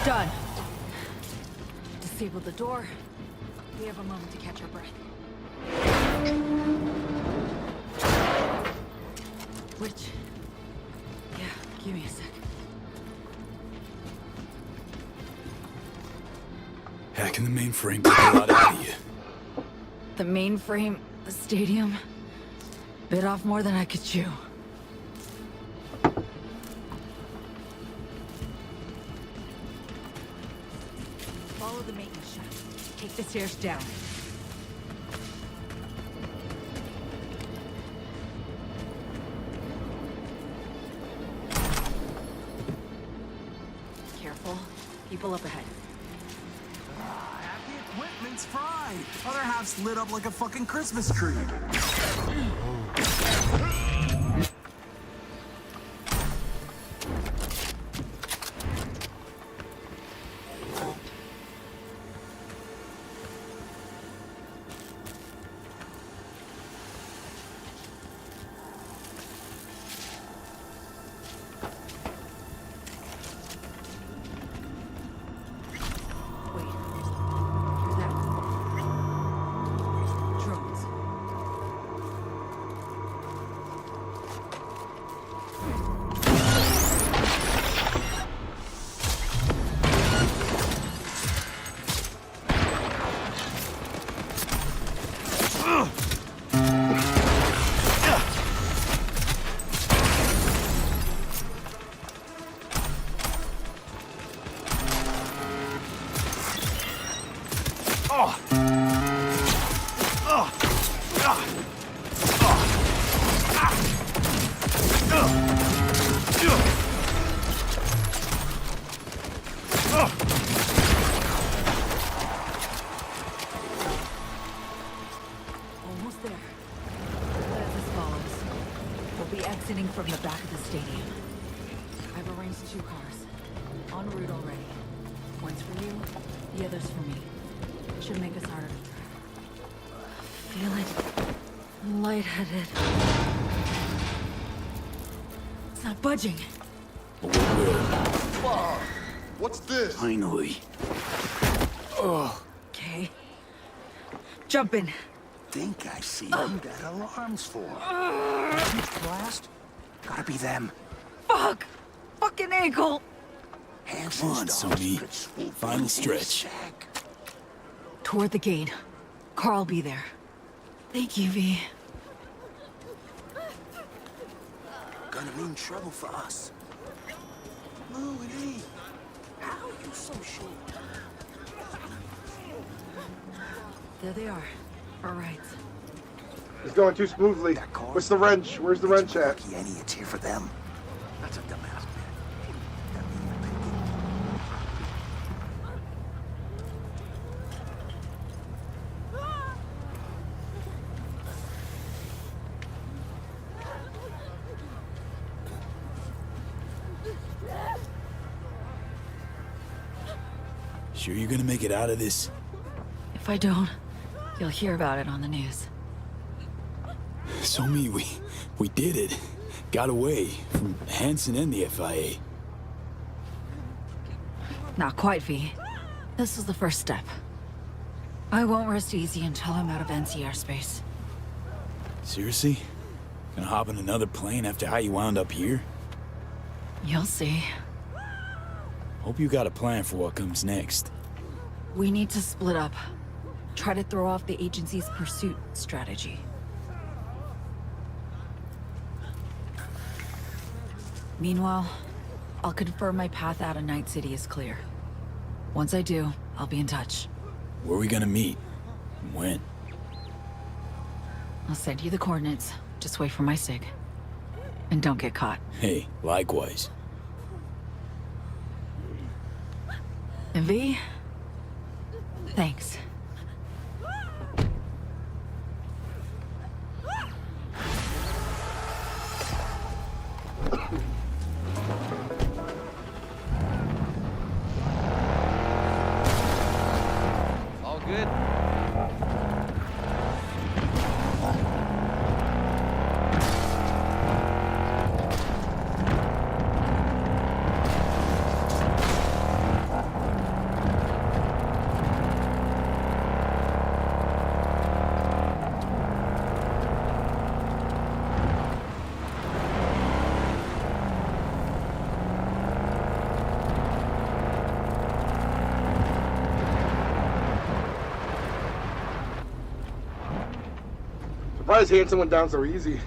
S11: Done. Disable the door. We have a moment to catch our breath. Which? Yeah, give me a sec.
S7: Hacking the mainframe took a lot out of you.
S11: The mainframe, the stadium, bit off more than I could chew. Follow the maintenance shaft. Take the stairs down. Careful. People up ahead.
S4: Equipment's fried. Other half's lit up like a fucking Christmas tree.
S11: Almost there. As this follows, we'll be exiting from the back of the stadium. I've arranged 2 cars. En route already. One's for you, the other's for me. Should make us harder to track. Feeling lightheaded. It's not budging.
S4: Wow. What's this?
S7: Finally.
S11: Okay. Jump in.
S8: Think I see who that alarm's for. Blast? Gotta be them.
S11: Fuck! Fucking ankle!
S7: Come on, Sonny. Final stretch.
S11: Toward the gate. Carl'll be there. Thank you, V.
S8: Gonna mean trouble for us. Louie, how are you so sure?
S18: There they are. All right.
S1: It's going too smoothly. What's the wrench? Where's the wrench at?
S8: Yenny, it's here for them. That's a dumbass.
S7: Sure you're gonna make it out of this?
S18: If I don't, you'll hear about it on the news.
S7: So we did it. Got away from Hansen and the FIA.
S18: Not quite, V. This was the first step. I won't rest easy until I'm out of NC airspace.
S7: Seriously? Gonna hop in another plane after how you wound up here?
S18: You'll see.
S7: Hope you got a plan for what comes next.
S18: We need to split up. Try to throw off the agency's pursuit strategy. Meanwhile, I'll confirm my path out of Night City is clear. Once I do, I'll be in touch.
S7: Where are we gonna meet? And when?
S18: I'll send you the coordinates. Just wait for my SIG. And don't get caught.
S7: Hey, likewise.
S18: And V, thanks.
S20: All good.
S1: Surprised Hanson went down so easy.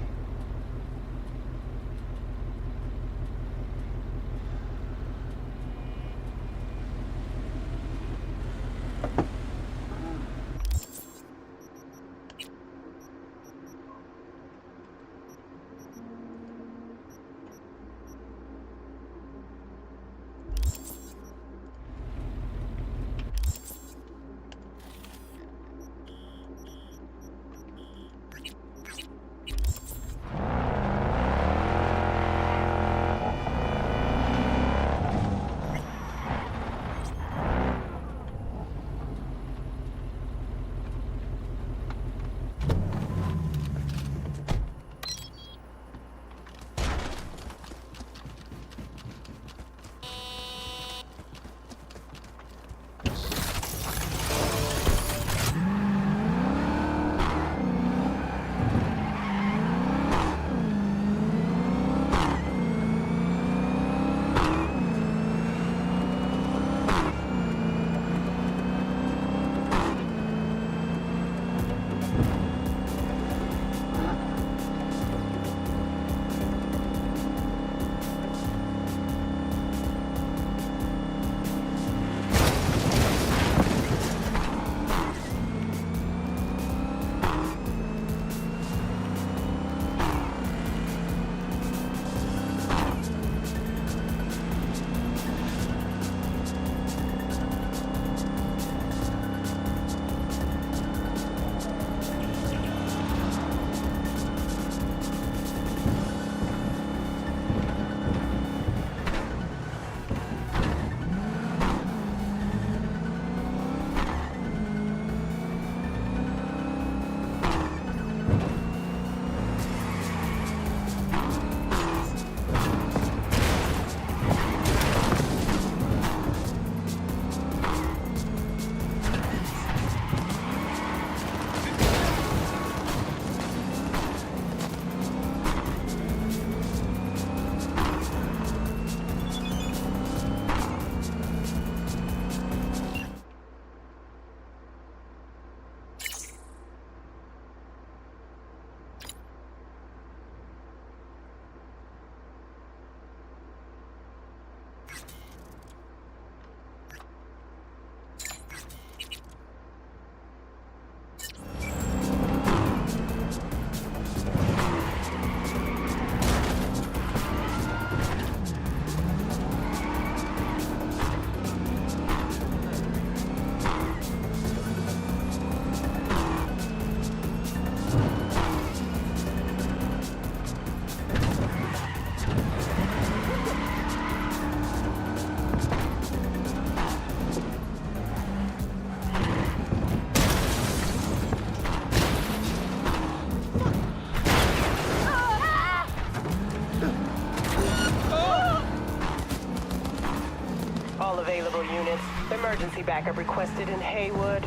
S20: All available units. Emergency backup requested in Haywood.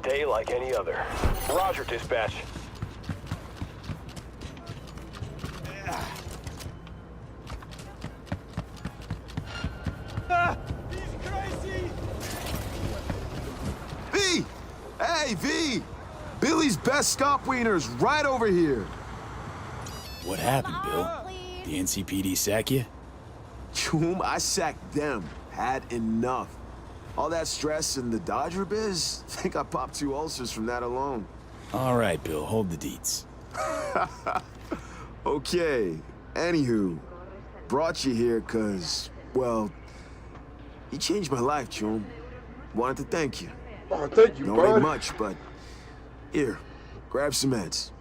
S2: Day like any other. Roger, dispatch.
S21: V! Hey, V! Billy's best scop wieners right over here.
S7: What happened, Bill? The NCPD sack you?
S21: Choom, I sacked them. Had enough. All that stress and the Dodger biz? Think I popped 2 ulcers from that alone.
S7: All right, Bill, hold the deets.
S21: Okay, anywho, brought you here cause, well, you changed my life, Choom. Wanted to thank you.
S1: Oh, thank you,
S21: Don't
S1: bud.
S21: ain't much, but here, grab some meds.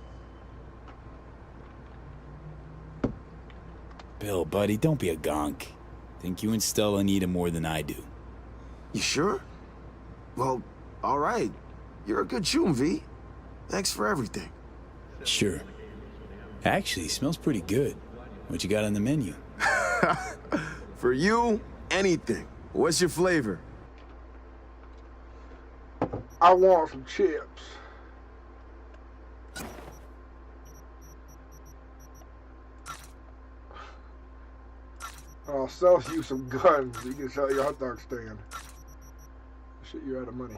S7: Bill, buddy, don't be a gonk. Think you and Stella need him more than I do.
S21: You sure? Well, all right. You're a good Choom, V. Thanks for everything.
S7: Sure. Actually, smells pretty good. What you got on the menu?
S21: For you, anything. What's your flavor?
S1: I want some chips. I'll sell you some guns. You can sell your hot dog stand. Shit, you're out of money.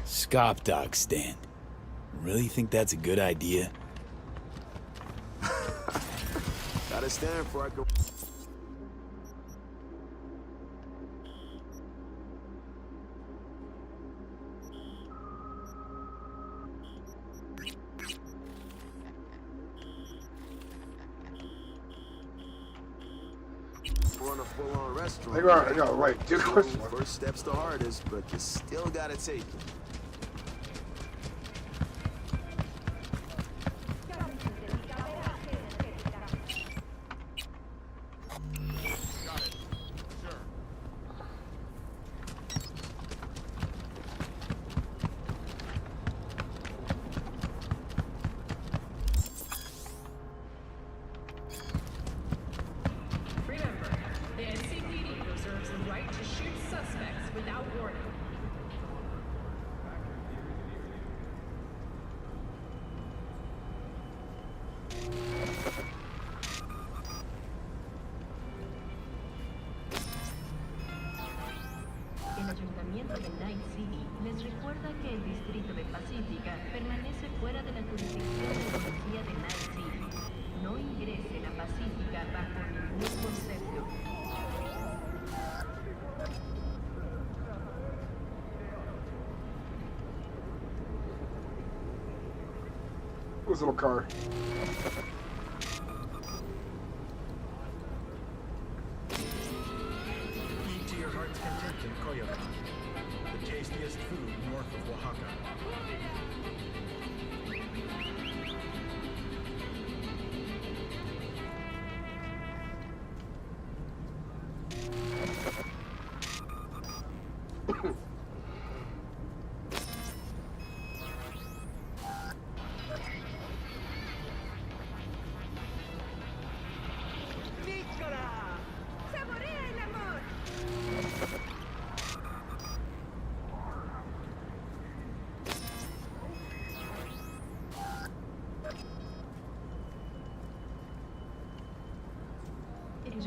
S7: Scop dog stand. Really think that's a good idea?
S21: Gotta stand for I can... Run a full-on restaurant.
S1: I got right. Dude,
S21: first step's the hardest, but you still gotta take it.
S22: El Ayuntamiento de Night City les recuerda que el distrito de Pacífica permanece fuera de la jurisdicción de la policía de Night City. No ingresen a Pacífica bajo ningún concepto.
S1: Who's little car?
S23: Eat to your heart's content in Coyoacán, the tastiest food north of Oaxaca.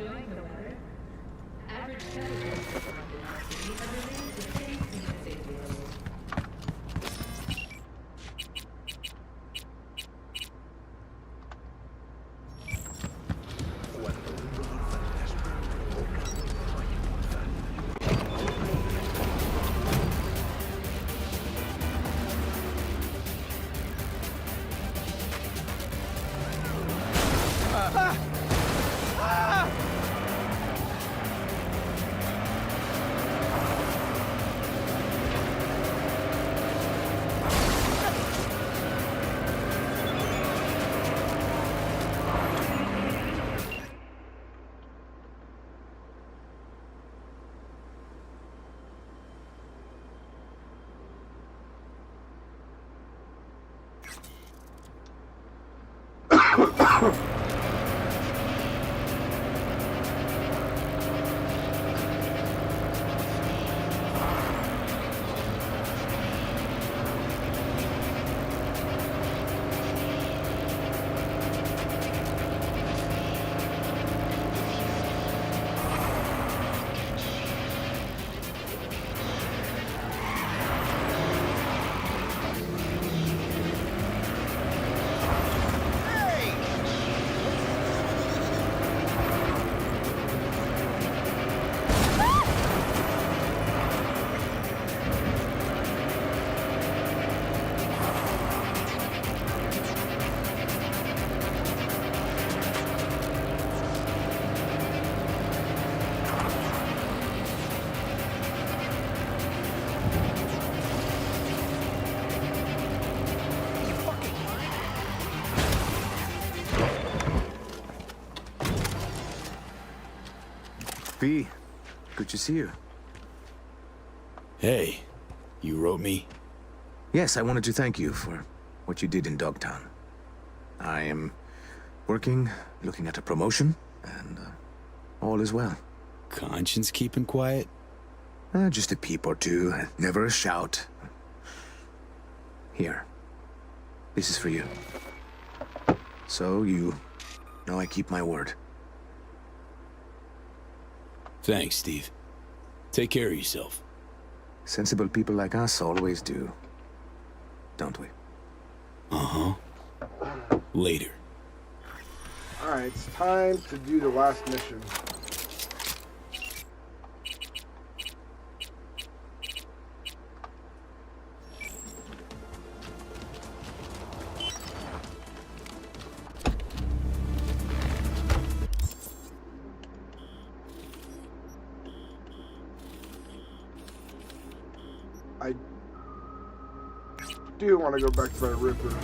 S22: enjoying the weather? Average temperatures throughout the Night City have remained the same since April.
S15: B, good to see you.
S7: Hey, you wrote me?
S15: Yes, I wanted to thank you for what you did in Dogtown. I am working, looking at a promotion, and all is well.
S7: Conscience keeping quiet?
S15: Just a peep or two, never a shout. Here. This is for you. So you know I keep my word.
S7: Thanks, Steve. Take care of yourself.
S15: Sensible people like us always do. Don't we?
S7: Uh-huh. Later.
S1: Alright, it's time to do the last mission. I do want to go back to my Ripper.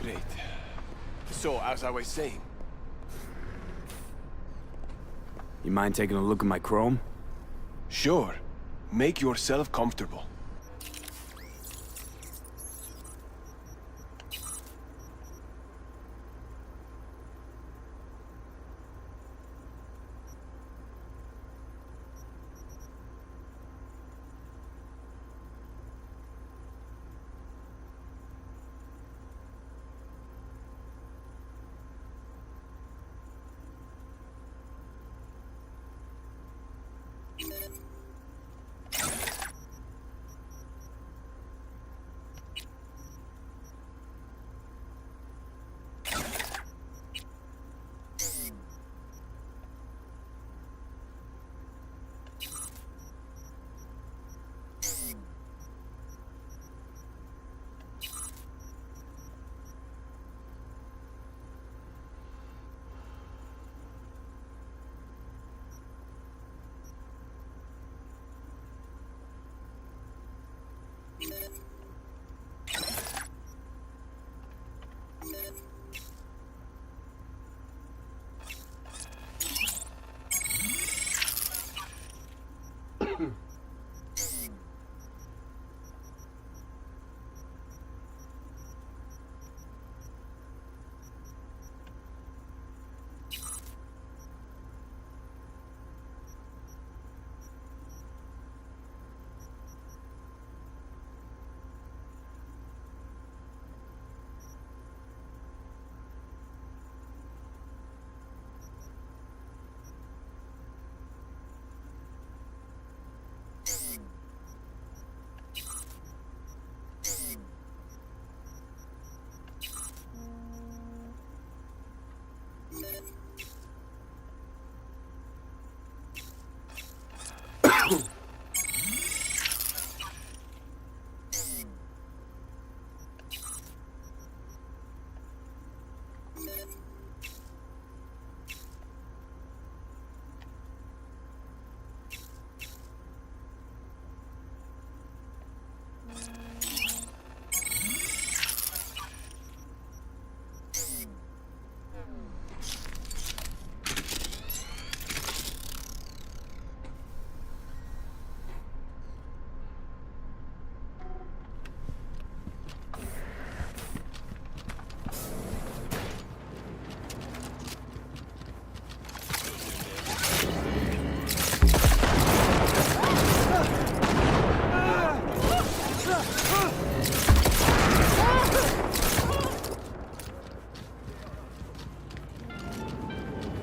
S3: Great. So, as I was saying...
S7: You mind taking a look at my chrome?
S3: Sure. Make yourself comfortable.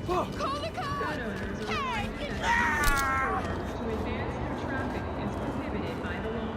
S12: Call the cops! Hey, get to advance through traffic is prohibited by the law.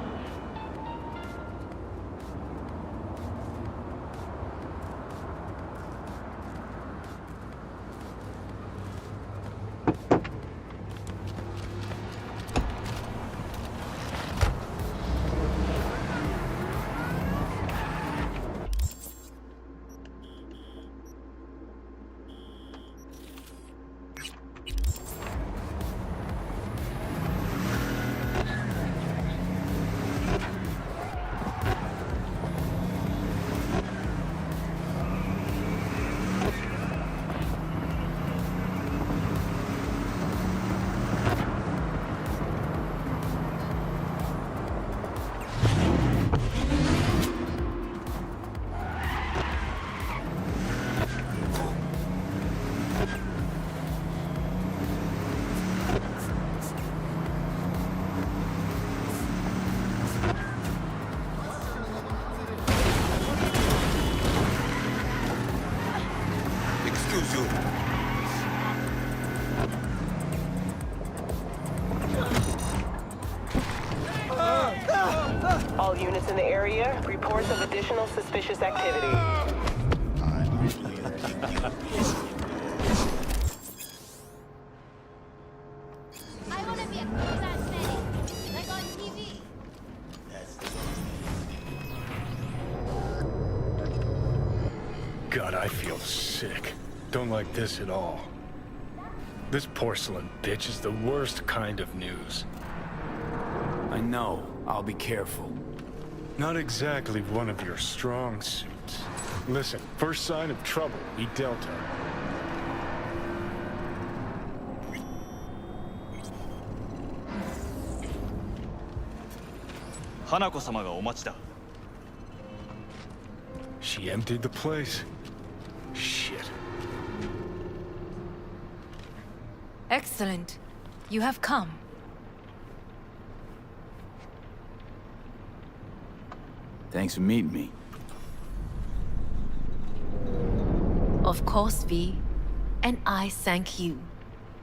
S20: All units in the area, reports of additional suspicious activity.
S5: I want to be a cool ass medic, like on TV.
S10: God, I feel sick. Don't like this at all. This porcelain bitch is the worst kind of news.
S7: I know. I'll be careful.
S10: Not exactly one of your strong suits. Listen, first sign of trouble, we dealt her. She emptied the place. Shit.
S11: Excellent. You have come.
S7: Thanks for meeting me.
S14: Of course, V. And I thank you.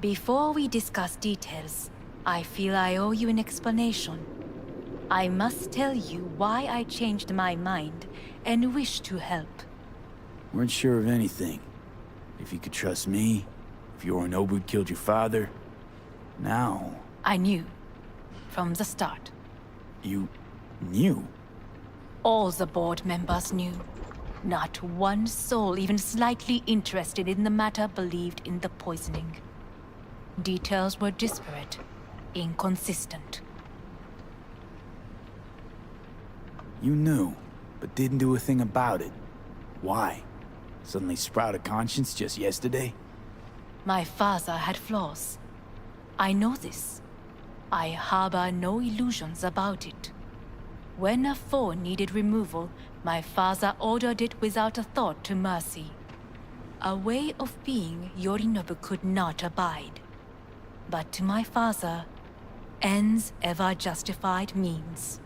S14: Before we discuss details, I feel I owe you an explanation. I must tell you why I changed my mind and wish to help.
S7: Weren't sure of anything. If you could trust me, if Yorinobu killed your father. Now...
S14: I knew. From the start.
S7: You... knew?
S14: All the board members knew. Not one soul even slightly interested in the matter believed in the poisoning. Details were disparate, inconsistent.
S7: You knew, but didn't do a thing about it. Why? Suddenly sprout a conscience just yesterday?
S14: My father had flaws. I know this. I harbor no illusions about it. When a foe needed removal, my father ordered it without a thought to mercy. A way of being Yorinobu could not abide. But to my father, ends ever justified means.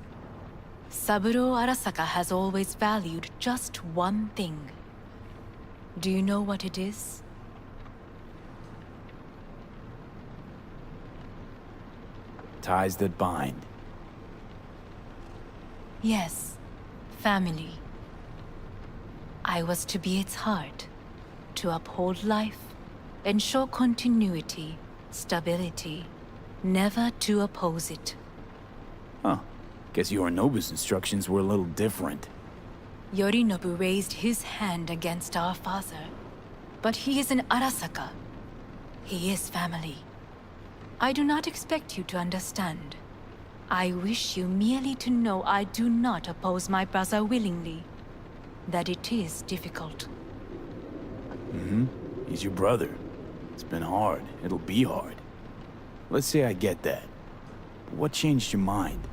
S14: Saburo Arasaka has always valued just one thing. Do you know what it is?
S7: Ties that bind.
S14: Yes, family. I was to be its heart, to uphold life, ensure continuity, stability, never to oppose it.
S7: Huh. Guess Yorinobu's instructions were a little different.
S14: Yorinobu raised his hand against our father, but he is an Arasaka. He is family. I do not expect you to understand. I wish you merely to know I do not oppose my brother willingly. That it is difficult.
S7: Mm-hmm. He's your brother. It's been hard. It'll be hard. Let's say I get that. But what changed your mind?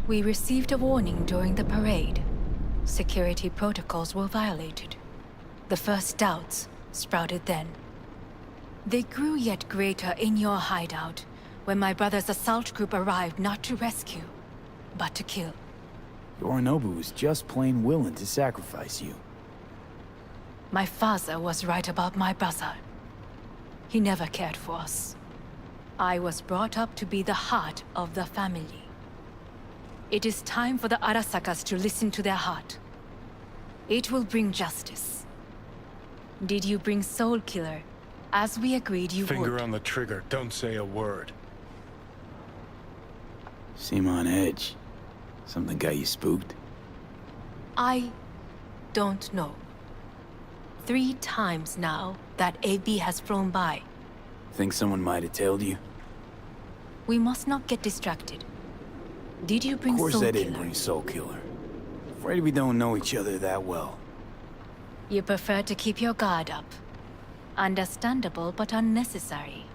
S14: We received a warning during the parade. Security protocols were violated. The first doubts sprouted then. They grew yet greater in your hideout, when my brother's assault group arrived not to rescue, but to kill.
S7: Yorinobu was just plain willing to sacrifice you.
S14: My father was right about my brother. He never cared for us. I was brought up to be the heart of the family. It is time for the Arasakas to listen to their heart. It will bring justice. Did you bring Soul Killer, as we agreed you would?
S10: Finger on the trigger, don't say a word.
S7: Seem on edge. Something got you spooked?
S14: I don't know. 3 times now that AB has flown by.
S7: Think someone might have tailed you?
S14: We must not get distracted. Did you bring Soul Killer?
S7: Of course I didn't bring Soul Killer. Afraid we don't know each other that well.
S14: You prefer to keep your guard up. Understandable, but unnecessary.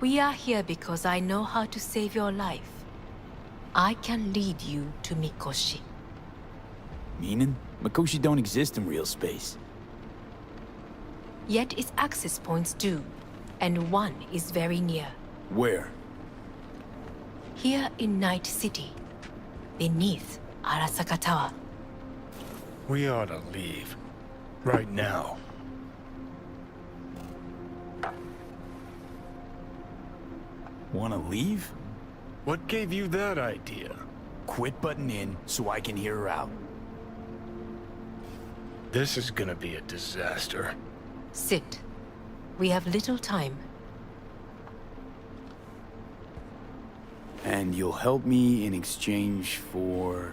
S14: We are here because I know how to save your life. I can lead you to Mikoshi.
S7: Meaning? Mikoshi don't exist in real space.
S14: Yet its access points do, and one is very near.
S7: Where?
S14: Here in Night City, beneath Arasaka Tower.
S10: We ought to leave. Right now.
S7: Wanna leave?
S10: What gave you that idea?
S7: Quit butting in so I can hear her out.
S10: This is gonna be a disaster.
S14: Sit. We have little time.
S7: And you'll help me in exchange for...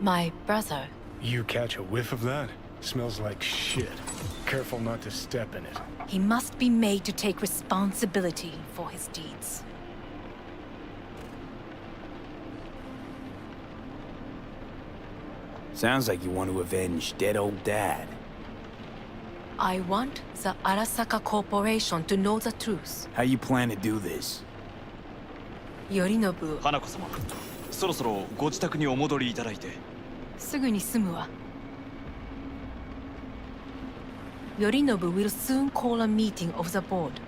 S14: My brother.
S10: You catch a whiff of that? Smells like shit. Careful not to step in it.
S14: He must be made to take responsibility for his deeds.
S7: Sounds like you want to avenge dead old dad.
S14: I want the Arasaka Corporation to know the truth.
S7: How you plan to do this?
S14: Yorinobu.
S6: 花子様、そろそろご自宅にお戻りいただいて。
S14: すぐに済むわ。Yorinobu will soon call a meeting of the board.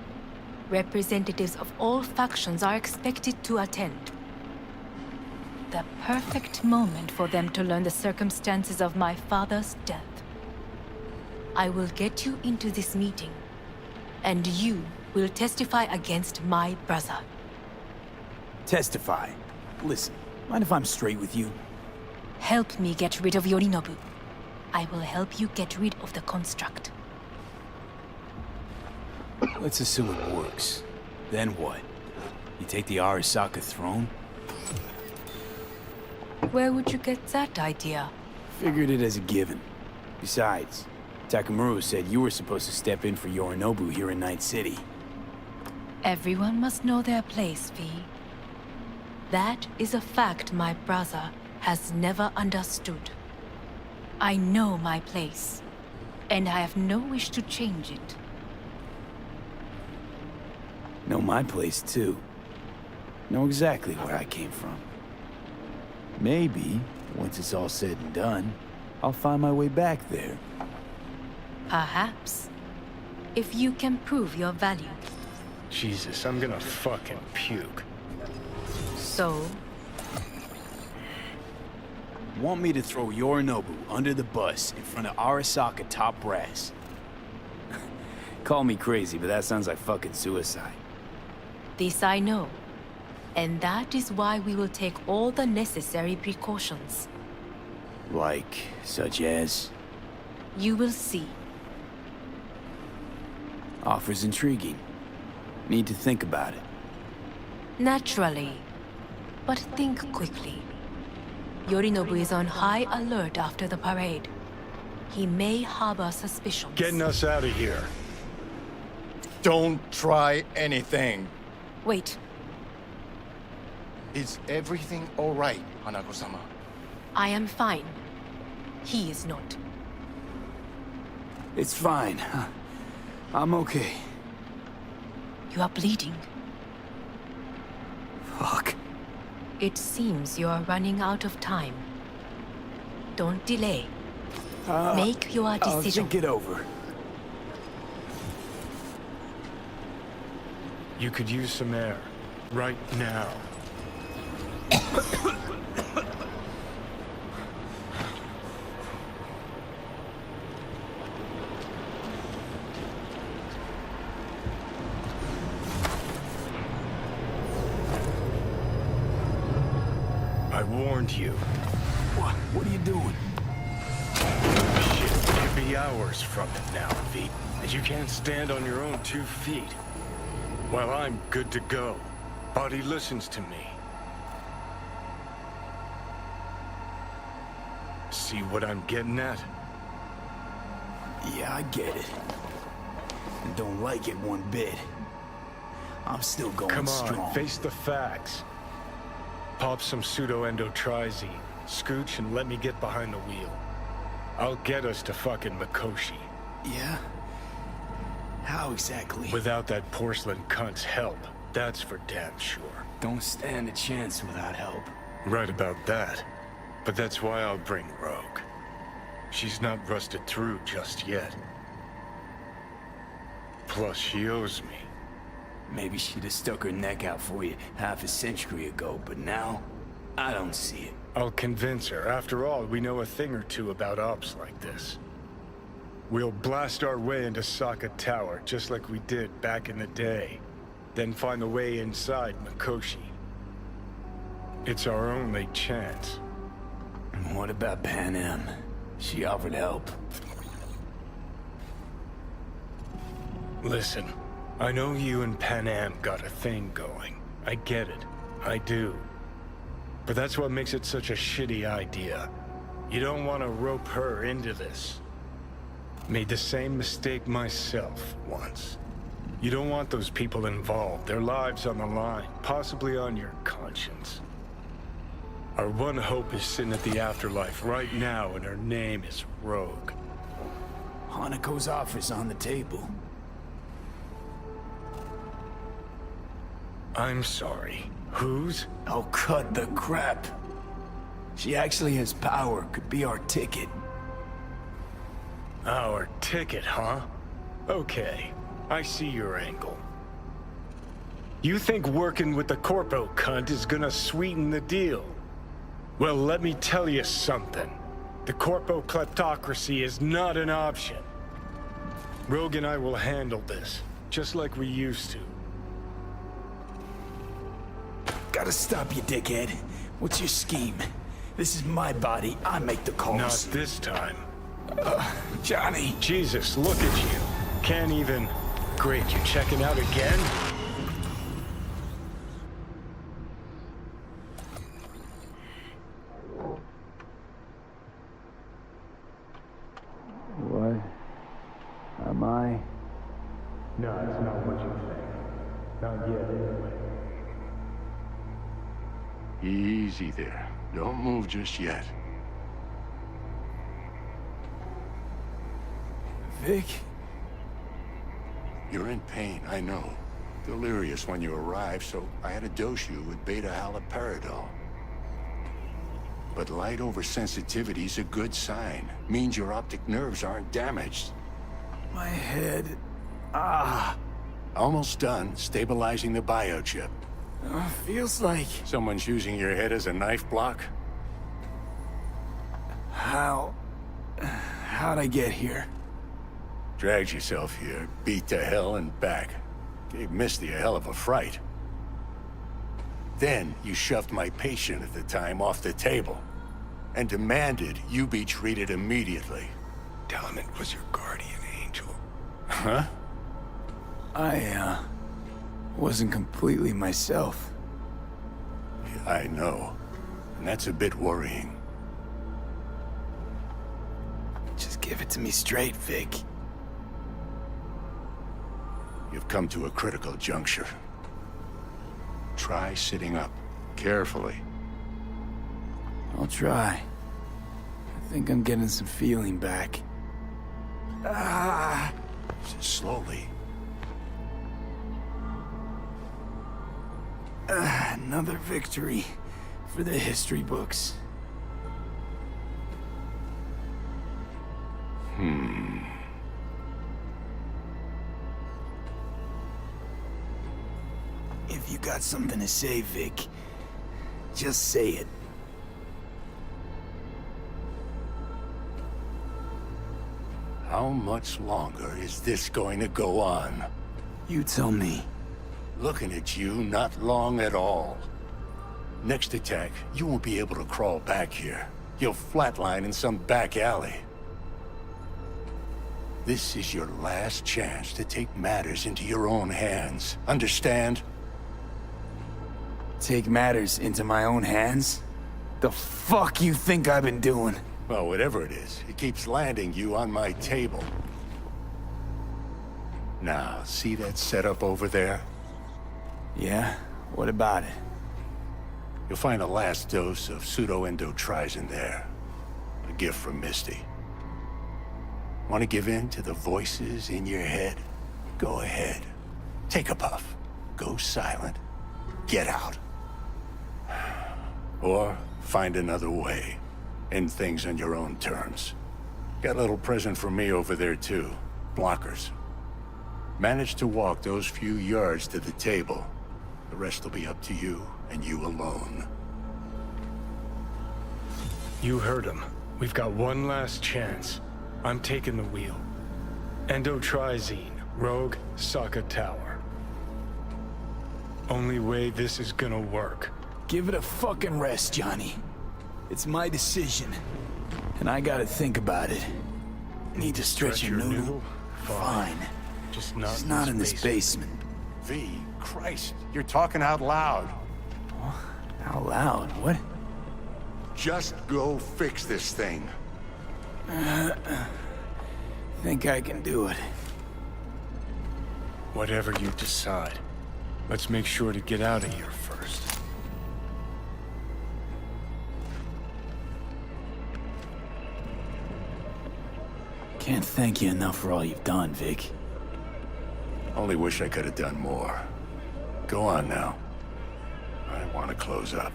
S14: Representatives of all factions are expected to attend. The perfect moment for them to learn the circumstances of my father's death. I will get you into this meeting, and you will testify against my brother.
S7: Testify? Listen, mind if I'm straight with you?
S14: Help me get rid of Yorinobu. I will help you get rid of the construct.
S7: Let's assume it works. Then what? You take the Arasaka throne?
S14: Where would you get that idea?
S7: Figured it as a given. Besides, Takamura said you were supposed to step in for Yorinobu here in Night City.
S14: Everyone must know their place, V. That is a fact my brother has never understood. I know my place, and I have no wish to change it.
S7: Know my place, too. Know exactly where I came from. Maybe, once it's all said and done, I'll find my way back there.
S14: Perhaps. If you can prove your value.
S10: Jesus, I'm gonna fucking puke.
S14: So?
S7: Want me to throw Yorinobu under the bus in front of Arasaka top brass? Call me crazy, but that sounds like fucking suicide.
S14: This I know. And that is why we will take all the necessary precautions.
S7: Like, such as?
S14: You will see.
S7: Offer's intriguing. Need to think about it.
S14: Naturally. But think quickly. Yorinobu is on high alert after the parade. He may harbor suspicions.
S10: Getting us out of here.
S16: Don't try anything.
S14: Wait.
S16: Is everything all right, Hanako-sama?
S14: I am fine. He is not.
S7: It's fine. I'm okay.
S14: You are bleeding.
S7: Fuck.
S14: It seems you are running out of time. Don't delay. Make your decision.
S7: I'll think it over.
S10: You could use some air. Right now. warned you.
S7: What are you doing?
S10: Shit, could be hours from it now, V. And you can't stand on your own 2 feet. Well, I'm good to go. Body listens to me. See what I'm getting at?
S7: Yeah, I get it. And don't like it one bit. I'm still going
S10: Come on,
S7: strong.
S10: face the facts. Pop some pseudo-endotrizine, scooch, and let me get behind the wheel. I'll get us to fucking Mikoshi.
S7: Yeah? How exactly?
S10: Without that porcelain cunt's help, that's for damn sure.
S7: Don't stand a chance without help.
S10: Right about that. But that's why I'll bring Rogue. She's not rusted through just yet. Plus, she owes me.
S7: Maybe she'd have stuck her neck out for you half a century ago, but now, I don't see it.
S10: I'll convince her. After all, we know a thing or two about ops like this. We'll blast our way into Sokka Tower, just like we did back in the day. Then find a way inside Mikoshi. It's our only chance.
S7: What about Pan Am? She offered help.
S10: Listen, I know you and Pan Am got a thing going. I get it. I do. But that's what makes it such a shitty idea. You don't want to rope her into this. Made the same mistake myself once. You don't want those people involved, their lives on the line, possibly on your conscience. Our one hope is sitting at the afterlife right now, and her name is Rogue.
S7: Hanako's offer's on the table.
S10: I'm sorry. Whose?
S7: Oh, cut the crap. She actually has power, could be our ticket.
S10: Our ticket, huh? Okay, I see your angle. You think working with the corpo cunt is gonna sweeten the deal? Well, let me tell you something. The corpo kleptocracy is not an option. Rogue and I will handle this, just like we used to.
S7: Gotta stop you, dickhead. What's your scheme? This is my body. I make the calls.
S10: Not this time.
S7: Johnny.
S10: Jesus, look at you. Can't even... Great, you checking out again?
S7: What? Am I?
S10: No, it's not what you think. Not yet, anyway.
S9: Easy there. Don't move just yet.
S7: Vic?
S9: You're in pain, I know. Delirious when you arrived, so I had to dose you with beta-haloperidol. But light oversensitivity's a good sign. Means your optic nerves aren't damaged.
S7: My head...
S9: Almost done stabilizing the biochip.
S7: Feels like...
S9: Someone's using your head as a knife block?
S7: How'd I get here?
S9: Dragged yourself here, beat to hell and back. Gave Misty a hell of a fright. Then you shoved my patient at the time off the table and demanded you be treated immediately.
S3: Tell him it was your guardian angel.
S9: Huh?
S7: I wasn't completely myself.
S9: I know. And that's a bit worrying.
S7: Just give it to me straight, Vic.
S9: You've come to a critical juncture. Try sitting up, carefully.
S7: I'll try. I think I'm getting some feeling back.
S9: Slowly.
S7: Another victory for the history books. If you got something to say, Vic, just say it.
S9: How much longer is this going to go on?
S7: You tell me.
S9: Looking at you, not long at all. Next attack, you won't be able to crawl back here. You'll flatline in some back alley. This is your last chance to take matters into your own hands. Understand?
S7: Take matters into my own hands? The fuck you think I've been doing?
S9: Well, whatever it is, it keeps landing you on my table. Now, see that setup over there?
S7: Yeah? What about it?
S9: You'll find the last dose of pseudo-endotrizin there. A gift from Misty. Want to give in to the voices in your head? Go ahead. Take a puff. Go silent. Get out. Or find another way. End things on your own terms. Got a little present for me over there too. Blockers. Manage to walk those few yards to the table. The rest will be up to you, and you alone.
S10: You heard him. We've got one last chance. I'm taking the wheel. Endotrizine, Rogue, Sokka Tower. Only way this is gonna work.
S7: Give it a fucking rest, Johnny. It's my decision. And I gotta think about it. Need to stretch your noodle? Fine.
S10: Just
S7: not in this basement.
S9: V, Christ, you're talking out loud.
S7: Out loud? What?
S9: Just go fix this thing.
S7: Think I can do it.
S10: Whatever you decide. Let's make sure to get out of here first.
S7: Can't thank you enough for all you've done, Vic.
S9: Only wish I could have done more. Go on now. I want to close up.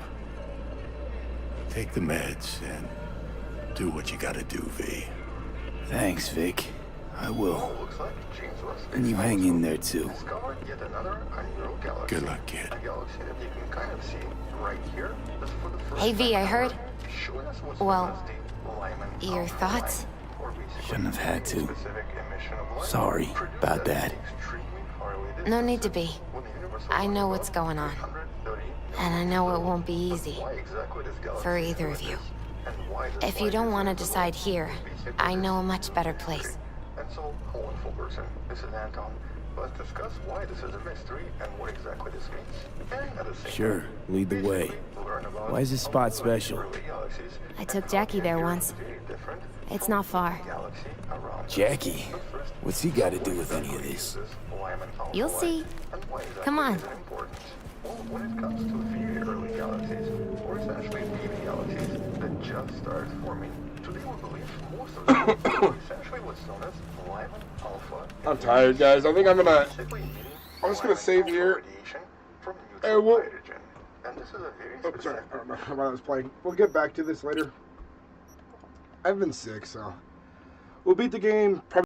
S9: Take the meds and do what you gotta do, V.
S7: Thanks, Vic. I will. And you hang in there, too.
S9: Good luck, kid.
S5: Hey, V, I heard. Well, your thoughts?
S7: Shouldn't have had to. Sorry about that.
S5: No need to be. I know what's going on. And I know it won't be easy. For either of you. If you don't want to decide here, I know a much better place.
S13: This is Anton. Let's discuss why this is a mystery and what exactly this means.
S7: Sure, lead the way. Why is this spot special?
S5: I took Jackie there once. It's not far.
S7: Jackie? What's he got to do with any of this?
S5: You'll see. Come on.
S13: When it comes to very early galaxies, or essentially baby galaxies that just started forming, today we believe most of them are essentially what's known as Lyman Alpha.
S1: I'm tired, guys. I think I'm just gonna save here. And we'll. Oh, sorry. I don't know why I was playing. We'll get back to this later. I've been sick, so we'll beat the game. Probably